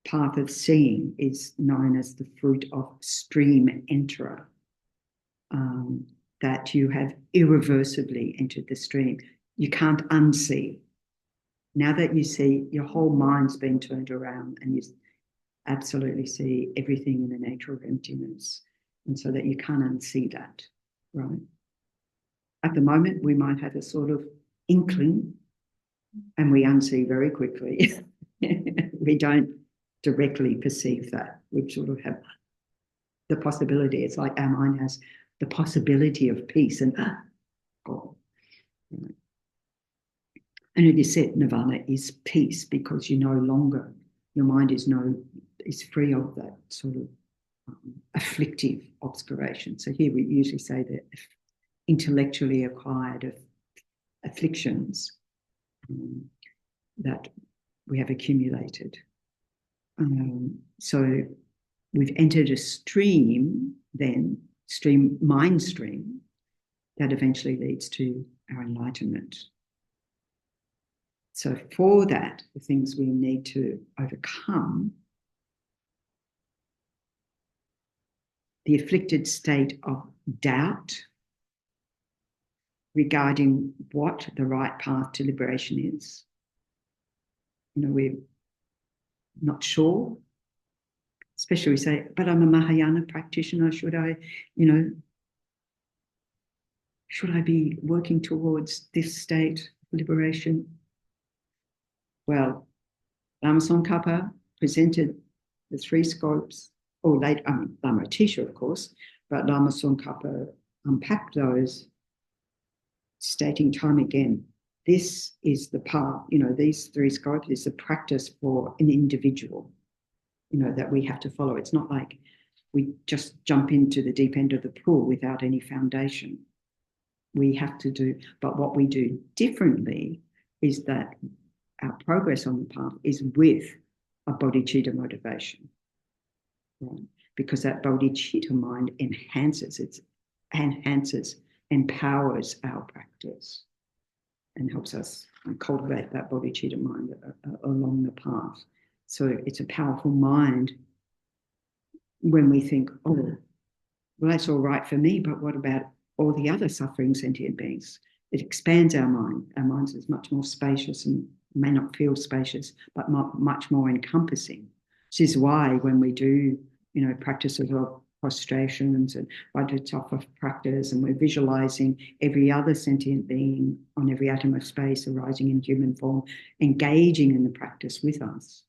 path of seeing is known as the fruit of stream enterer, that you have irreversibly entered the stream. You can't unsee. Now that you see, your whole mind's been turned around and you absolutely see everything in the nature of emptiness, and so that you can't unsee that, right? At the moment, we might have a sort of inkling and we unsee very quickly. We don't directly perceive that. We sort of have the possibility. It's like our mind has the possibility of peace and gone. And it is said nirvana is peace, because you no longer, your mind is free of that sort of afflictive obscuration. So here we usually say that intellectually acquired afflictions that we have accumulated. So we've entered a stream then, mind stream, that eventually leads to our enlightenment. So for that, the things we need to overcome, the afflicted state of doubt regarding what the right path to liberation is. We're not sure, especially we say, but I'm a Mahayana practitioner, should I be working towards this state of liberation? Well, Lama Tsongkhapa presented the three scopes, or Lama Atisha, of course, but Lama Tsongkhapa unpacked those, stating time again, this is the path, these three scopes is the practice for an individual, that we have to follow. It's not like we just jump into the deep end of the pool without any foundation. We have to do, but what we do differently is that our progress on the path is with a bodhicitta motivation, right? Because that bodhicitta mind empowers our practice and helps us cultivate that bodhicitta mind along the path. So it's a powerful mind when we think, oh, well, that's all right for me, but what about all the other suffering sentient beings? It expands our mind. Our mind is much more spacious and may not feel spacious, but much more encompassing. Which is why when we do, practices of prostrations and Vajrasattva practice, and we're visualizing every other sentient being on every atom of space arising in human form, engaging in the practice with us,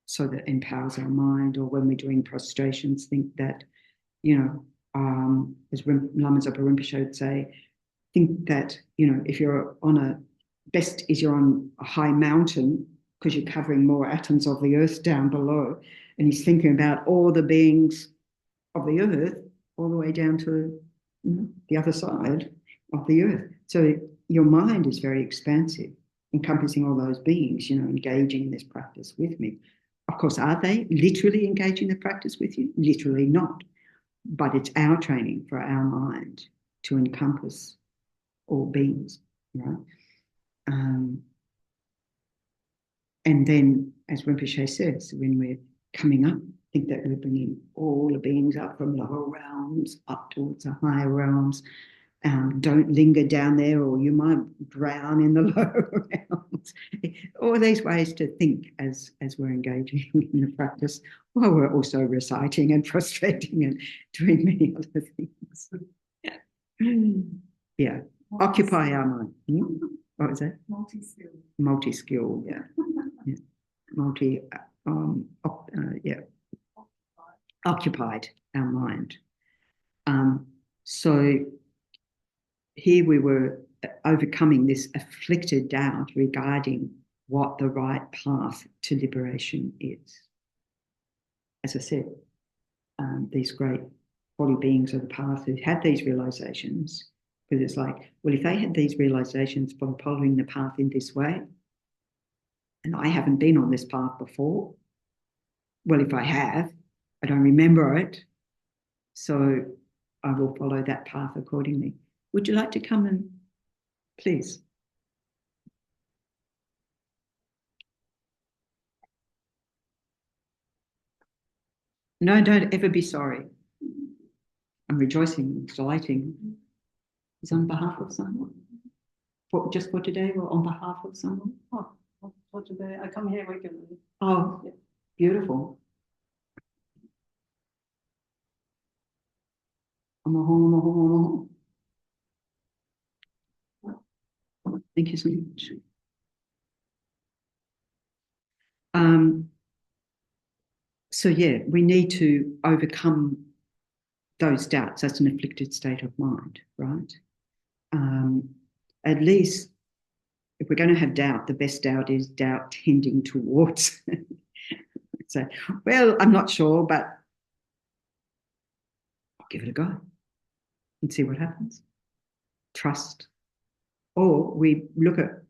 so that empowers our mind. Or when we're doing prostrations, think that, as Lama Zopa Rinpoche would say, think that, if you're best is you're on a high mountain, because you're covering more atoms of the earth down below, and he's thinking about all the beings of the earth all the way down to the other side of the earth. So your mind is very expansive, encompassing all those beings, engaging in this practice with me. Of course, are they literally engaging the practice with you? Literally not. But it's our training for our mind to encompass all beings, right? And then, as Rinpoche says, when we're coming up, think that we're bringing all the beings up from lower realms up towards the higher realms. Don't linger down there or you might drown in the lower realms. All these ways to think as we're engaging in the practice, while we're also reciting and prostrating and doing many other things. Yeah. Occupy our mind. What was that? Multi-skill. Multi-skill, yeah. Occupied our mind. So here we were overcoming this afflicted doubt regarding what the right path to liberation is. As I said, these great holy beings of the path who had these realizations, because it's like, well, if they had these realizations from following the path in this way, and I haven't been on this path before, well, if I have, I don't remember it, so I will follow that path accordingly. Would you like to come and please? No, don't ever be sorry. I'm rejoicing, delighting. Is on behalf of someone? Just for today or on behalf of someone? Oh, for today, I come here regularly. Oh, yeah. Beautiful. Thank you so much. So yeah, we need to overcome those doubts. That's an afflicted state of mind, right? At least if we're going to have doubt, the best doubt is doubt tending towards. So, well, I'm not sure, but I'll give it a go and see what happens. Trust. Or we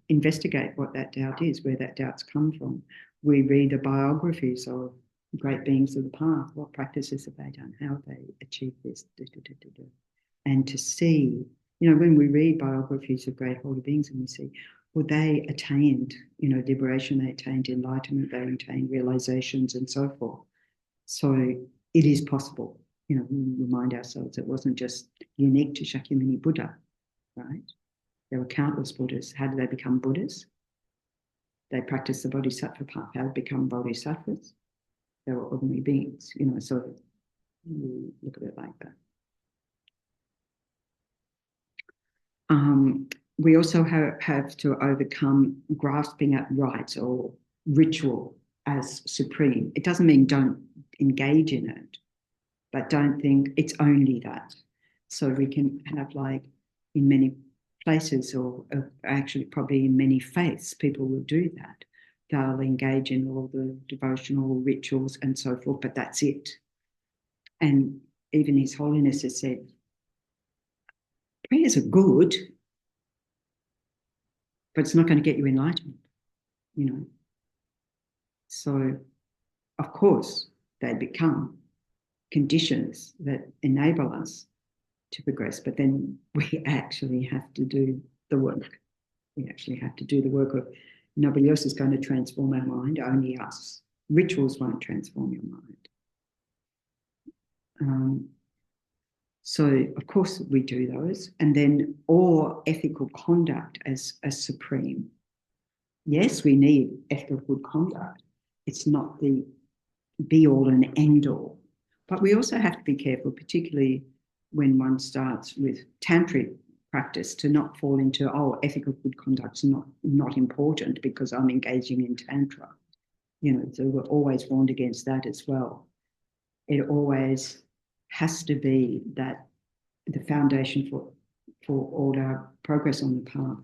investigate what that doubt is, where that doubt's come from. We read the biographies of great beings of the path. What practices have they done? How have they achieved this? And to see, when we read biographies of great holy beings and we see, well, they attained, liberation, they attained enlightenment, they attained realizations and so forth. So it is possible. We remind ourselves it wasn't just unique to Shakyamuni Buddha, right? There were countless Buddhas. How did they become Buddhas? They practiced the Bodhisattva path. How did they become Bodhisattvas? They were ordinary beings, so we look at it like that. We also have to overcome grasping at rites or ritual as supreme. It doesn't mean don't engage in it, but don't think it's only that. So we can have, like, in many places, or actually probably in many faiths, people will do that. They'll engage in all the devotional rituals and so forth, but that's it. And even His Holiness has said, prayers are good, but it's not going to get you enlightenment, So, of course, they become conditions that enable us to progress, but then we actually have to do the work. We actually have to do the work of nobody else is going to transform our mind, only us. Rituals won't transform your mind. So, of course, we do those. And then all ethical conduct as supreme. Yes, we need ethical good conduct. It's not the be-all and end-all. But we also have to be careful, particularly when one starts with tantric practice, to not fall into, ethical good conduct's not important because I'm engaging in tantra. So we're always warned against that as well. It always has to be that the foundation for all our progress on the path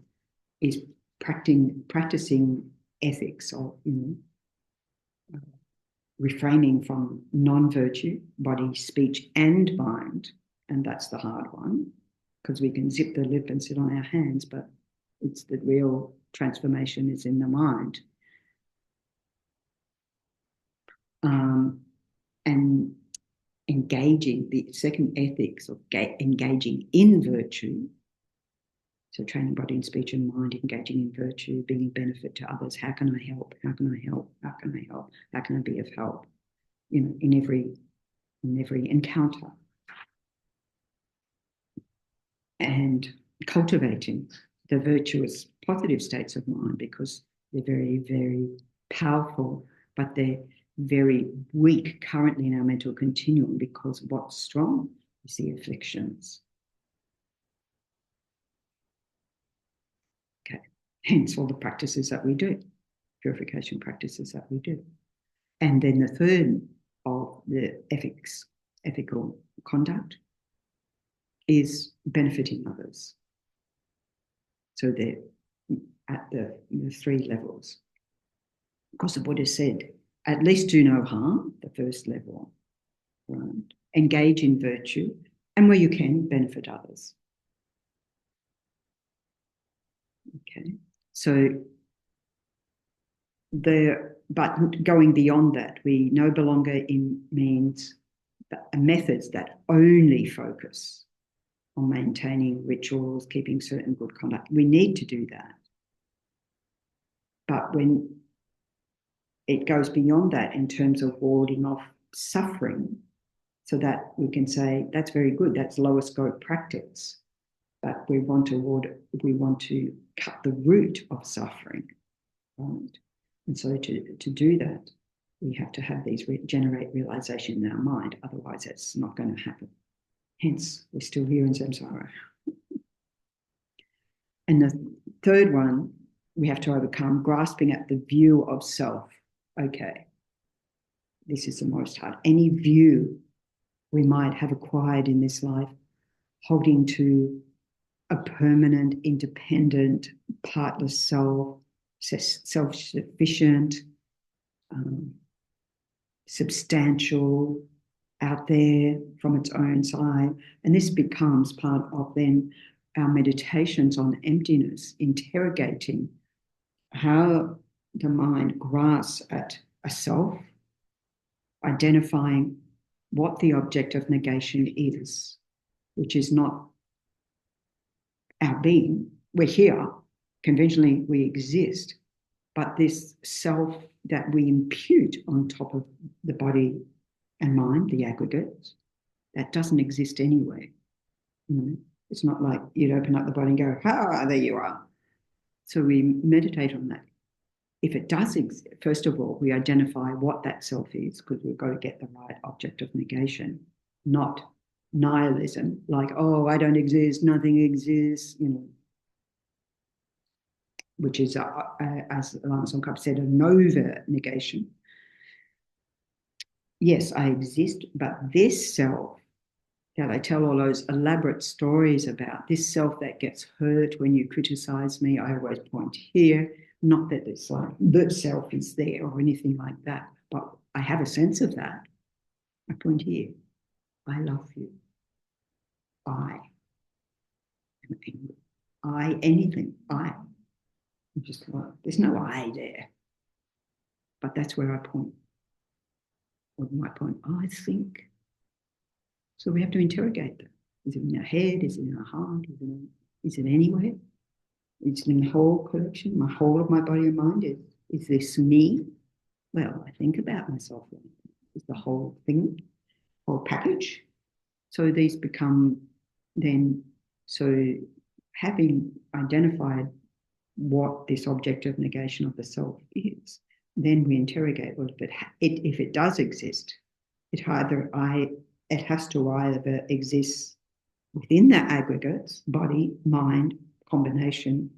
is practicing ethics, or refraining from non-virtue, body, speech, and mind. And that's the hard one, because we can zip the lip and sit on our hands, but it's the real transformation is in the mind. And engaging, the second ethics of engaging in virtue. So training body and speech and mind, engaging in virtue, being a benefit to others. How can I help? How can I help? How can I help? How can I be of help? You know, in every encounter. And cultivating the virtuous, positive states of mind, because they're very, very powerful, but they're very weak currently in our mental continuum, because what's strong is the afflictions. Okay, hence all the practices that we do, purification practices that we do. And then the third of the ethical conduct is benefiting others. So they're at the three levels. Because the Buddha said, at least do no harm, the first level, right? Engage in virtue, and where you can, benefit others. Okay, so but going beyond that, we no longer means methods that only focus on maintaining rituals, keeping certain good conduct. We need to do that. But when it goes beyond that in terms of warding off suffering, so that we can say, that's very good, that's lower scope practice. But we want to cut the root of suffering, right? And so to do that, we have to have these generate realization in our mind. Otherwise, it's not going to happen. Hence, we're still here in samsara. And the third one, we have to overcome grasping at the view of self. Okay, this is the most hard. Any view we might have acquired in this life, holding to a permanent, independent, partless self, self-sufficient, substantial, out there from its own side. And this becomes part of then our meditations on emptiness, interrogating how the mind grasps at a self, identifying what the object of negation is, which is not our being. We're here, conventionally we exist, but this self that we impute on top of the body and mind, the aggregates, that doesn't exist anywhere. You know, it's not like you'd open up the body and go, ah, there you are. So we meditate on that. If it does exist, first of all, we identify what that self is, because we've got to get the right object of negation, not nihilism, like, oh, I don't exist, nothing exists, you know, which is, as Lama Tsongkhapa said, a nova negation. Yes, I exist, but this self that I tell all those elaborate stories about, this self that gets hurt when you criticize me, I always point here. Not that it's like the self is there or anything like that, but I have a sense of that. I point here. I love you. I am angry. I, anything. I. I'm just like, there's no I there. But that's where I point. Or my point, I think. So we have to interrogate that. Is it in our head? Is it in our heart? Is it anywhere? It's in the whole collection, my whole of my body and mind. Is this me? Well, I think about myself. Is the whole thing, whole package? So these become then, so having identified what this object of negation of the self is, then we interrogate, well, if it does exist, it has to either exist within the aggregates, body, mind, combination.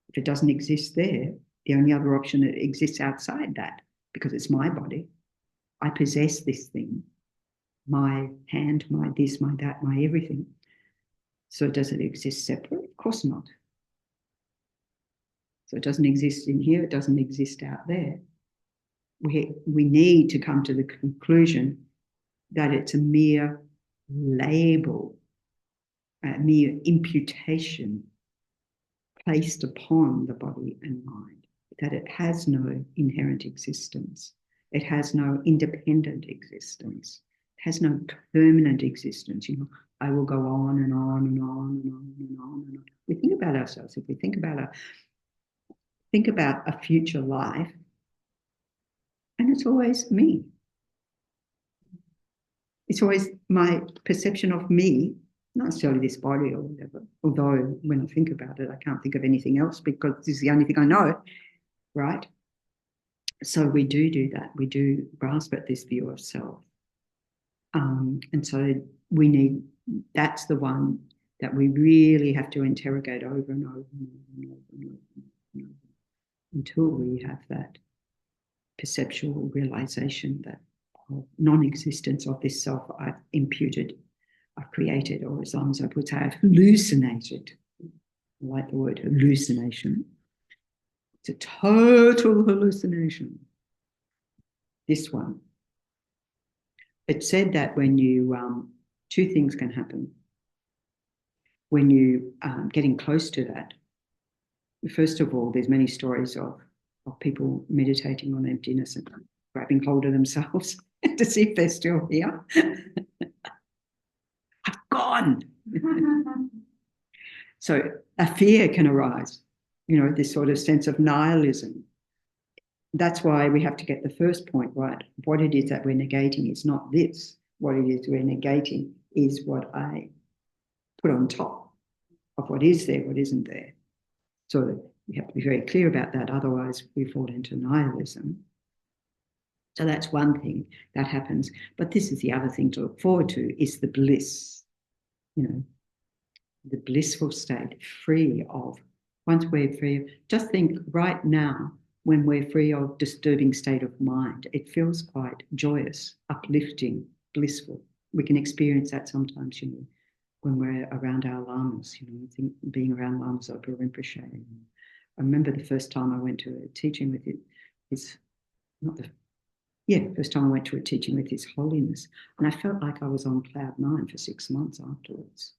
If it doesn't exist there, the only other option that exists outside that, because it's my body. I possess this thing, my hand, my this, my that, my everything. So does it exist separate? Of course not. So it doesn't exist in here, it doesn't exist out there. we need to come to the conclusion that it's a mere label, a mere imputation placed upon the body and mind, that it has no inherent existence. It has no independent existence. It has no permanent existence. You know, I will go on and on and on and on and on and on. We think about ourselves. If we think about a future life, and it's always me. It's always my perception of me, not necessarily this body or whatever, although when I think about it, I can't think of anything else because this is the only thing I know, right? So we do that. We do grasp at this view of self. And so we need, that's the one that we really have to interrogate over and over and over and over and over and over until we have that perceptual realization that non-existence of this self I've imputed, I've created, or as long as I put, I've hallucinated. I like the word hallucination. It's a total hallucination. This one. It said that when you, two things can happen. When you getting close to that, first of all, there's many stories of people meditating on emptiness and grabbing hold of themselves to see if they're still here. I've gone. So a fear can arise, you know, this sort of sense of nihilism. That's why we have to get the first point right. What it is that we're negating is not this. What it is we're negating is what I put on top of what is there, what isn't there. So we have to be very clear about that. Otherwise, we fall into nihilism. So that's one thing that happens. But this is the other thing to look forward to, is the bliss, you know, the blissful state, free of, once we're free, just think right now, when we're free of disturbing state of mind, it feels quite joyous, uplifting, blissful. We can experience that sometimes, you know, when we're around our lamas, you know, I think being around lamas like Rinpoche. I remember the first time I went to a teaching with first time I went to a teaching with His Holiness, and I felt like I was on cloud 9 for 6 months afterwards.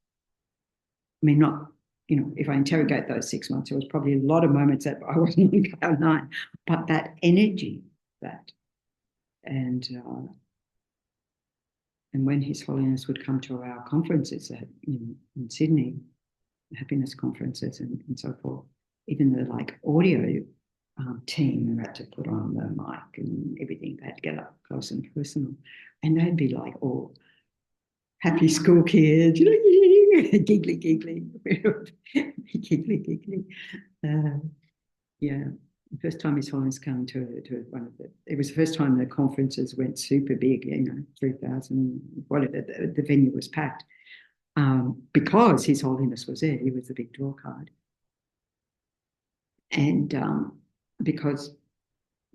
I mean, not, you know, if I interrogate those 6 months, there was probably a lot of moments that I wasn't on cloud 9, but that energy, and when His Holiness would come to our conferences in Sydney, happiness conferences and so forth, even the like audio team who had to put on the mic and everything, they had to get up close and personal, and they'd be like all happy school kids, you know, giggly, giggly. Yeah. The first time His Holiness came to one of it was the first time the conferences went super big, you know, 3,000, whatever, the venue was packed. Because His Holiness was there, he was the big draw card. And because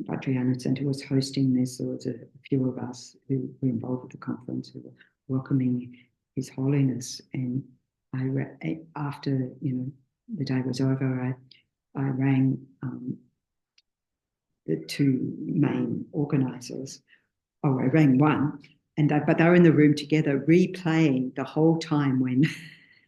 Vajrayana Centre was hosting this, there was a few of us who were involved with the conference who were welcoming His Holiness. And after, you know, the day was over, I rang the two main organisers. Oh, I rang one, but they were in the room together replaying the whole time when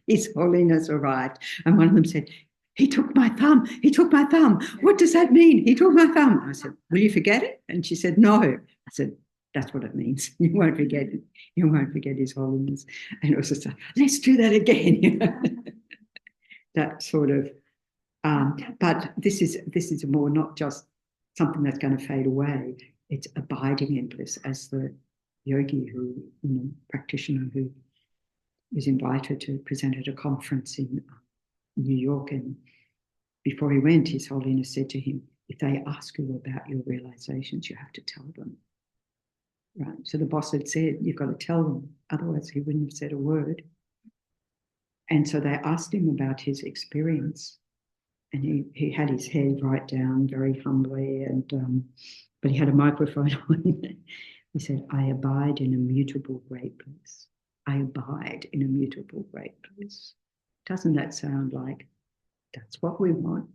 His Holiness arrived. And one of them said, "He took my thumb. He took my thumb. What does that mean? He took my thumb." I said, "Will you forget it?" And she said, "No." I said, "That's what it means. You won't forget it. You won't forget His Holiness." And it was just like, let's do that again. You know? That sort of, but this is more not just something that's going to fade away. It's abiding in bliss, as the yogi who, you know, practitioner who was invited to present at a conference in New York, and before he went, His Holiness said to him, "If they ask you about your realizations, you have to tell them." Right. So the boss had said, "You've got to tell them, otherwise he wouldn't have said a word." And so they asked him about his experience, and he had his head right down very humbly, and but he had a microphone on. He said, "I abide in a mutable great bliss. I abide in a mutable great bliss." Doesn't that sound like that's what we want?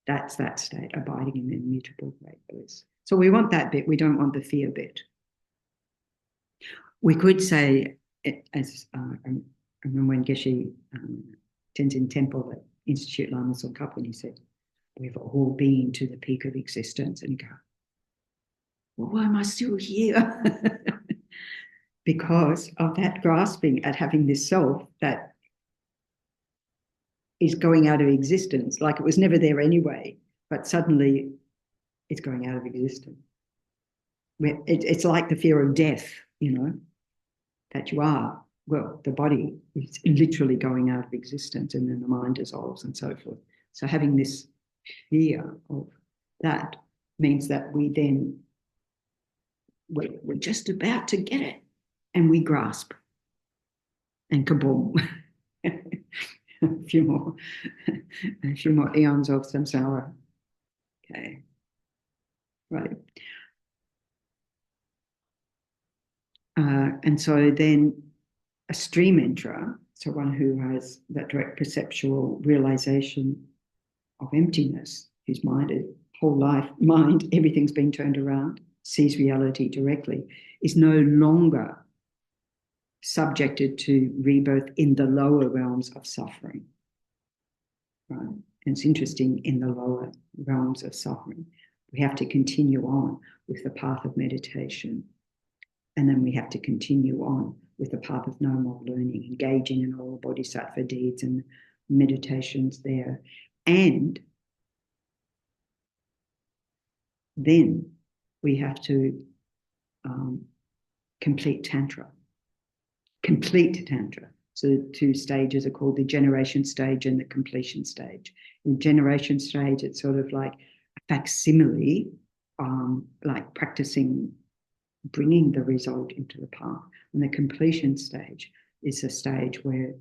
That's that state, abiding in immutable great bliss. So we want that bit. We don't want the fear bit. We could say, as I remember when Geshe Tenzin Temple at Institute Lama Tsongkhapa, when he said, we've all been to the peak of existence. And you go, well, why am I still here? Because of that grasping at having this self that is going out of existence, like it was never there anyway, but suddenly it's going out of existence. It's like the fear of death, that you are, well, the body is literally going out of existence and then the mind dissolves and so forth. So having this fear of that means that we're just about to get it and we grasp and kaboom. a few more eons of samsara. Okay. Right. And so then a stream enterer, so one who has that direct perceptual realization of emptiness, whose mind, everything's been turned around, sees reality directly, is no longer subjected to rebirth in the lower realms of suffering. Right? And it's interesting, in the lower realms of suffering, we have to continue on with the path of meditation. And then we have to continue on with the path of no more learning, engaging in all bodhisattva deeds and meditations there. And then we have to complete Tantra. Complete Tantra. So the two stages are called the generation stage and the completion stage. In generation stage, it's sort of like a facsimile, like practicing bringing the result into the path. And the completion stage is a stage where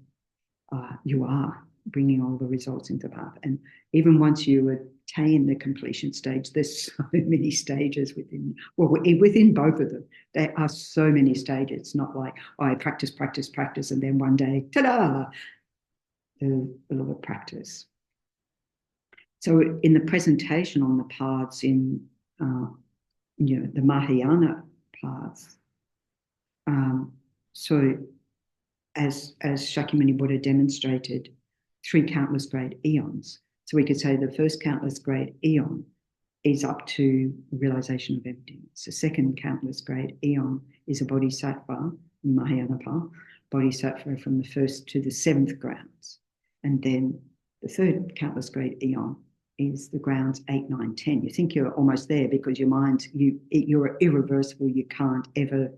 you are bringing all the results into the path. And even once you attain the completion stage, there's so many stages within both of them. There are so many stages. It's not like, I practice, and then one day, ta-da, there's a lot of practice. So in the presentation on the paths in the Mahayana paths, so as Shakyamuni Buddha demonstrated, 3 countless great eons. So we could say the first countless great eon is up to realization of emptiness. The second countless great eon is a bodhisattva, Mahayana path, bodhisattva from the 1st to the 7th grounds. And then the third countless great eon is the grounds 8, 9, 10. You think you're almost there because your mind, you're irreversible. You can't ever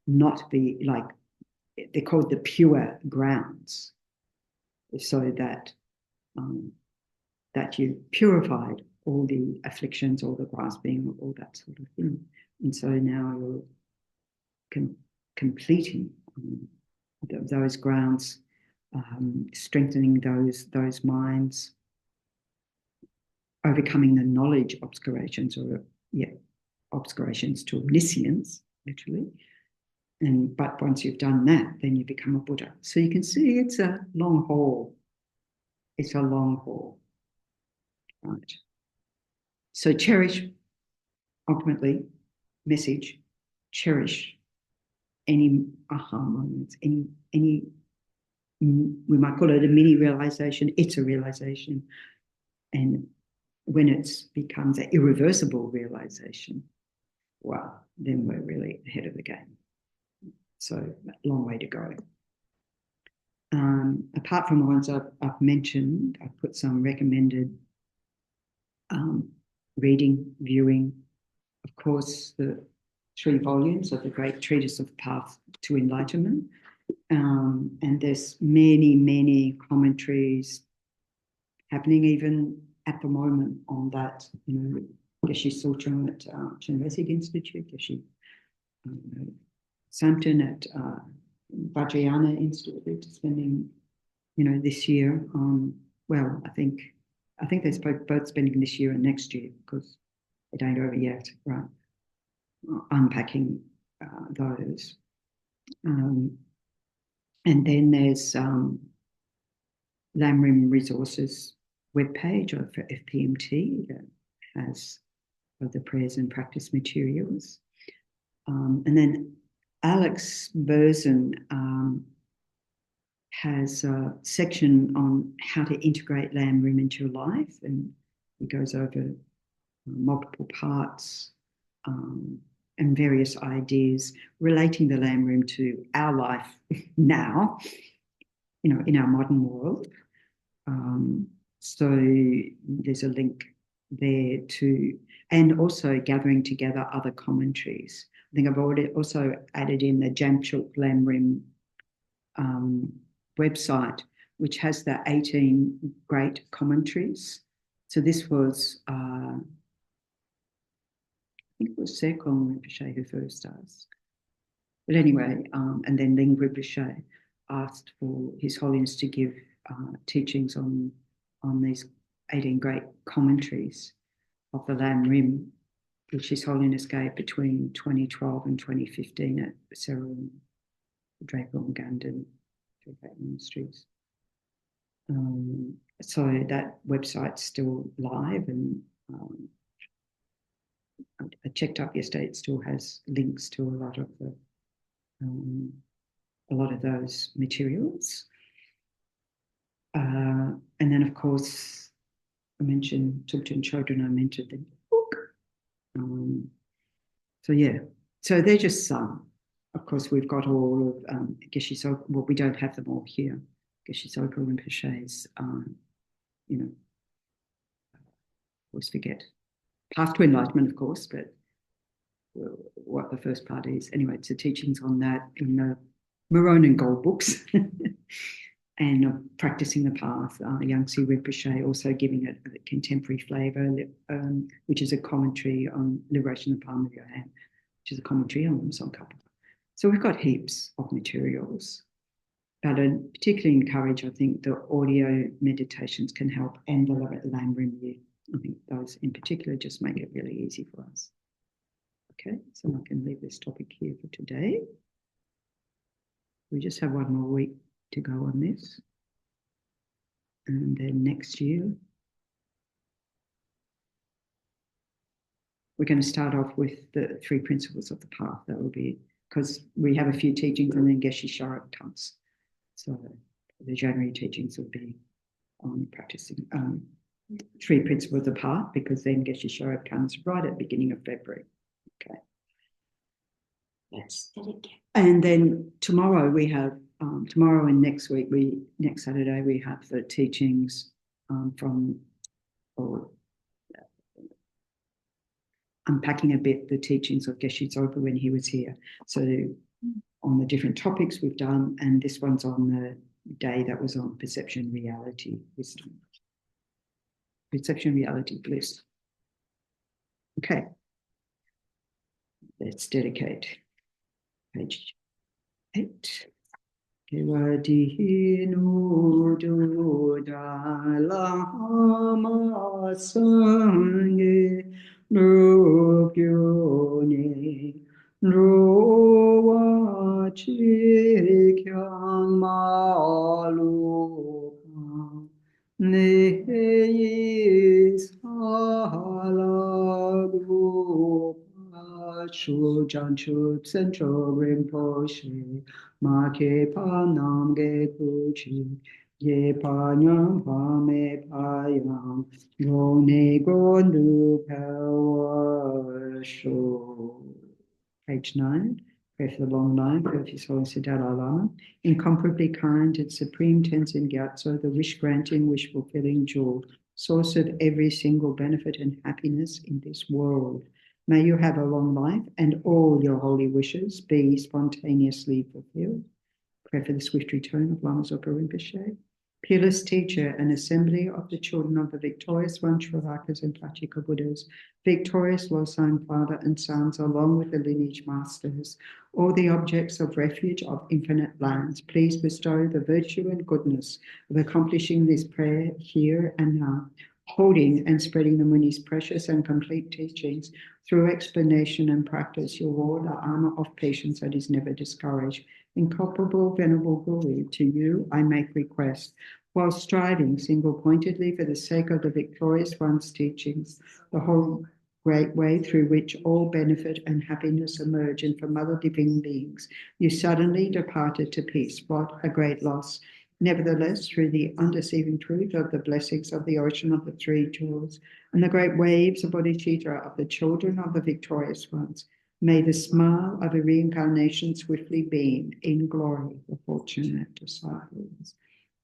not be like, they're called the pure grounds, so that that you purified all the afflictions, all the grasping, all that sort of thing. And so now you're completing those grounds, strengthening those minds, overcoming the knowledge obscurations, obscurations to omniscience, literally. But once you've done that, then you become a Buddha. So you can see it's a long haul. It's a long haul. Right. So cherish, ultimately, message, cherish any aha moments, any we might call it a mini realization. It's a realization. And when it becomes an irreversible realization, wow, then we're really ahead of the game. So a long way to go. Apart from the ones I've mentioned, I've put some recommended reading, viewing. Of course, the 3 volumes of the Great Treatise of the Path to Enlightenment. And there's many, many commentaries happening even at the moment on that. Geshe Tsultrim at Chinese Institute, Geshe Samton at Vajrayana Institute, spending, this year on, well, I think they're both spending this year and next year because it ain't over yet, right? Unpacking those. And then there's Lamrim Resources webpage for FPMT that has of the prayers and practice materials. And then Alex Burson has a section on how to integrate Lam Rim into your life, and he goes over multiple parts and various ideas relating the Lam Rim to our life now, in our modern world. So there's a link there to, and also gathering together other commentaries. I think I've already also added in the Jamchuk Lam Rim website, which has the 18 great commentaries. So this was, I think it was Sekong Rinpoche who first asked. But anyway, and then Ling Rinpoche asked for His Holiness to give teachings on these 18 great commentaries of the Lam Rim, which His Holiness gave between 2012 and 2015 at Cyril Draper and Gandon Ministries. So that website's still live, and I checked up yesterday. It still has links to a lot of those materials. And then, of course, I mentioned Thubten Chökyi, and I mentioned the book. So yeah, so they're just some. Of course, we've got all of Geshe Soka. Well, we don't have them all here. Geshe Soka Rinpoche's, always forget. Path to Enlightenment, of course, but what the first part is. Anyway, it's the teachings on that in the Maroon and Gold books. And Practicing the Path, Yangtze Rinpoche also giving it a contemporary flavour, which is a commentary on Liberation of the Palm of Your Hand, which is a commentary on Tsongkhapa. So we've got heaps of materials, but I particularly encourage, I think, the audio meditations can help, and the Lam Rim Year. I think those in particular just make it really easy for us. Okay, so I can leave this topic here for today. We just have one more week to go on this. And then next year, we're going to start off with the 3 principles of the path. That will be, because we have a few teachings and then Geshe Sharab comes. So the January teachings will be on practicing 3 principles of the path, because then Geshe Sharab comes right at the beginning of February. Okay. That's it again. And then tomorrow we have, tomorrow and next week, next Saturday, we have the teachings unpacking a bit the teachings of Geshe Soka when he was here. So on the different topics we've done, and this one's on the day that was on perception, reality, wisdom. Perception, reality, bliss. Okay. Let's dedicate. Page 8. Kevadihinu dudalama sange nukyone nuwa chikyang maluka neis halagu Chu Janchu Central Rinpoche, Ma Ke Pa Nam Ge Kuchi, Ye Pa Nyam Pa Me Pa Yang, Go Ne Go Nu Power Show. Page 9. Pray for the long life of His Holiness the Dalai Lama, incomparably kind and supreme Tenzin Gyatso, the wish-granting, wish-fulfilling jewel, source of every single benefit and happiness in this world. May you have a long life and all your holy wishes be spontaneously fulfilled. Pray for the swift return of Lama Zopa Rinpoche, peerless teacher and assembly of the children of the victorious One Shravakas and Pachika Buddhas, victorious Losang Father and Sons, along with the lineage masters, all the objects of refuge of infinite lands. Please bestow the virtue and goodness of accomplishing this prayer here and now, holding and spreading the Muni's precious and complete teachings through explanation and practice. You wore the armor of patience that is never discouraged. Incomparable Venerable Guru, to you I make request, while striving single-pointedly for the sake of the victorious one's teachings, the great way through which all benefit and happiness emerge, and from other living beings, you suddenly departed to peace. What a great loss! Nevertheless, through the undeceiving truth of the blessings of the ocean of the three jewels and the great waves of bodhicitta of the children of the victorious ones, may the smile of a reincarnation swiftly beam in glory for fortunate disciples.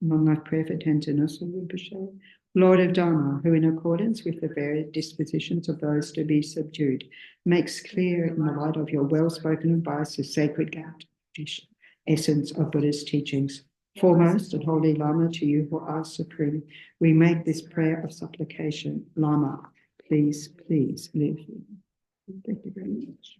Among my prayer for Tenzin Usho Rinpoche, Lord of Dharma, who in accordance with the various dispositions of those to be subdued, makes clear in the light of your well-spoken advice the sacred essence of Buddha's teachings. Foremost and Holy Lama, to you who are supreme, we make this prayer of supplication. Lama, please, please live here. Thank you very much.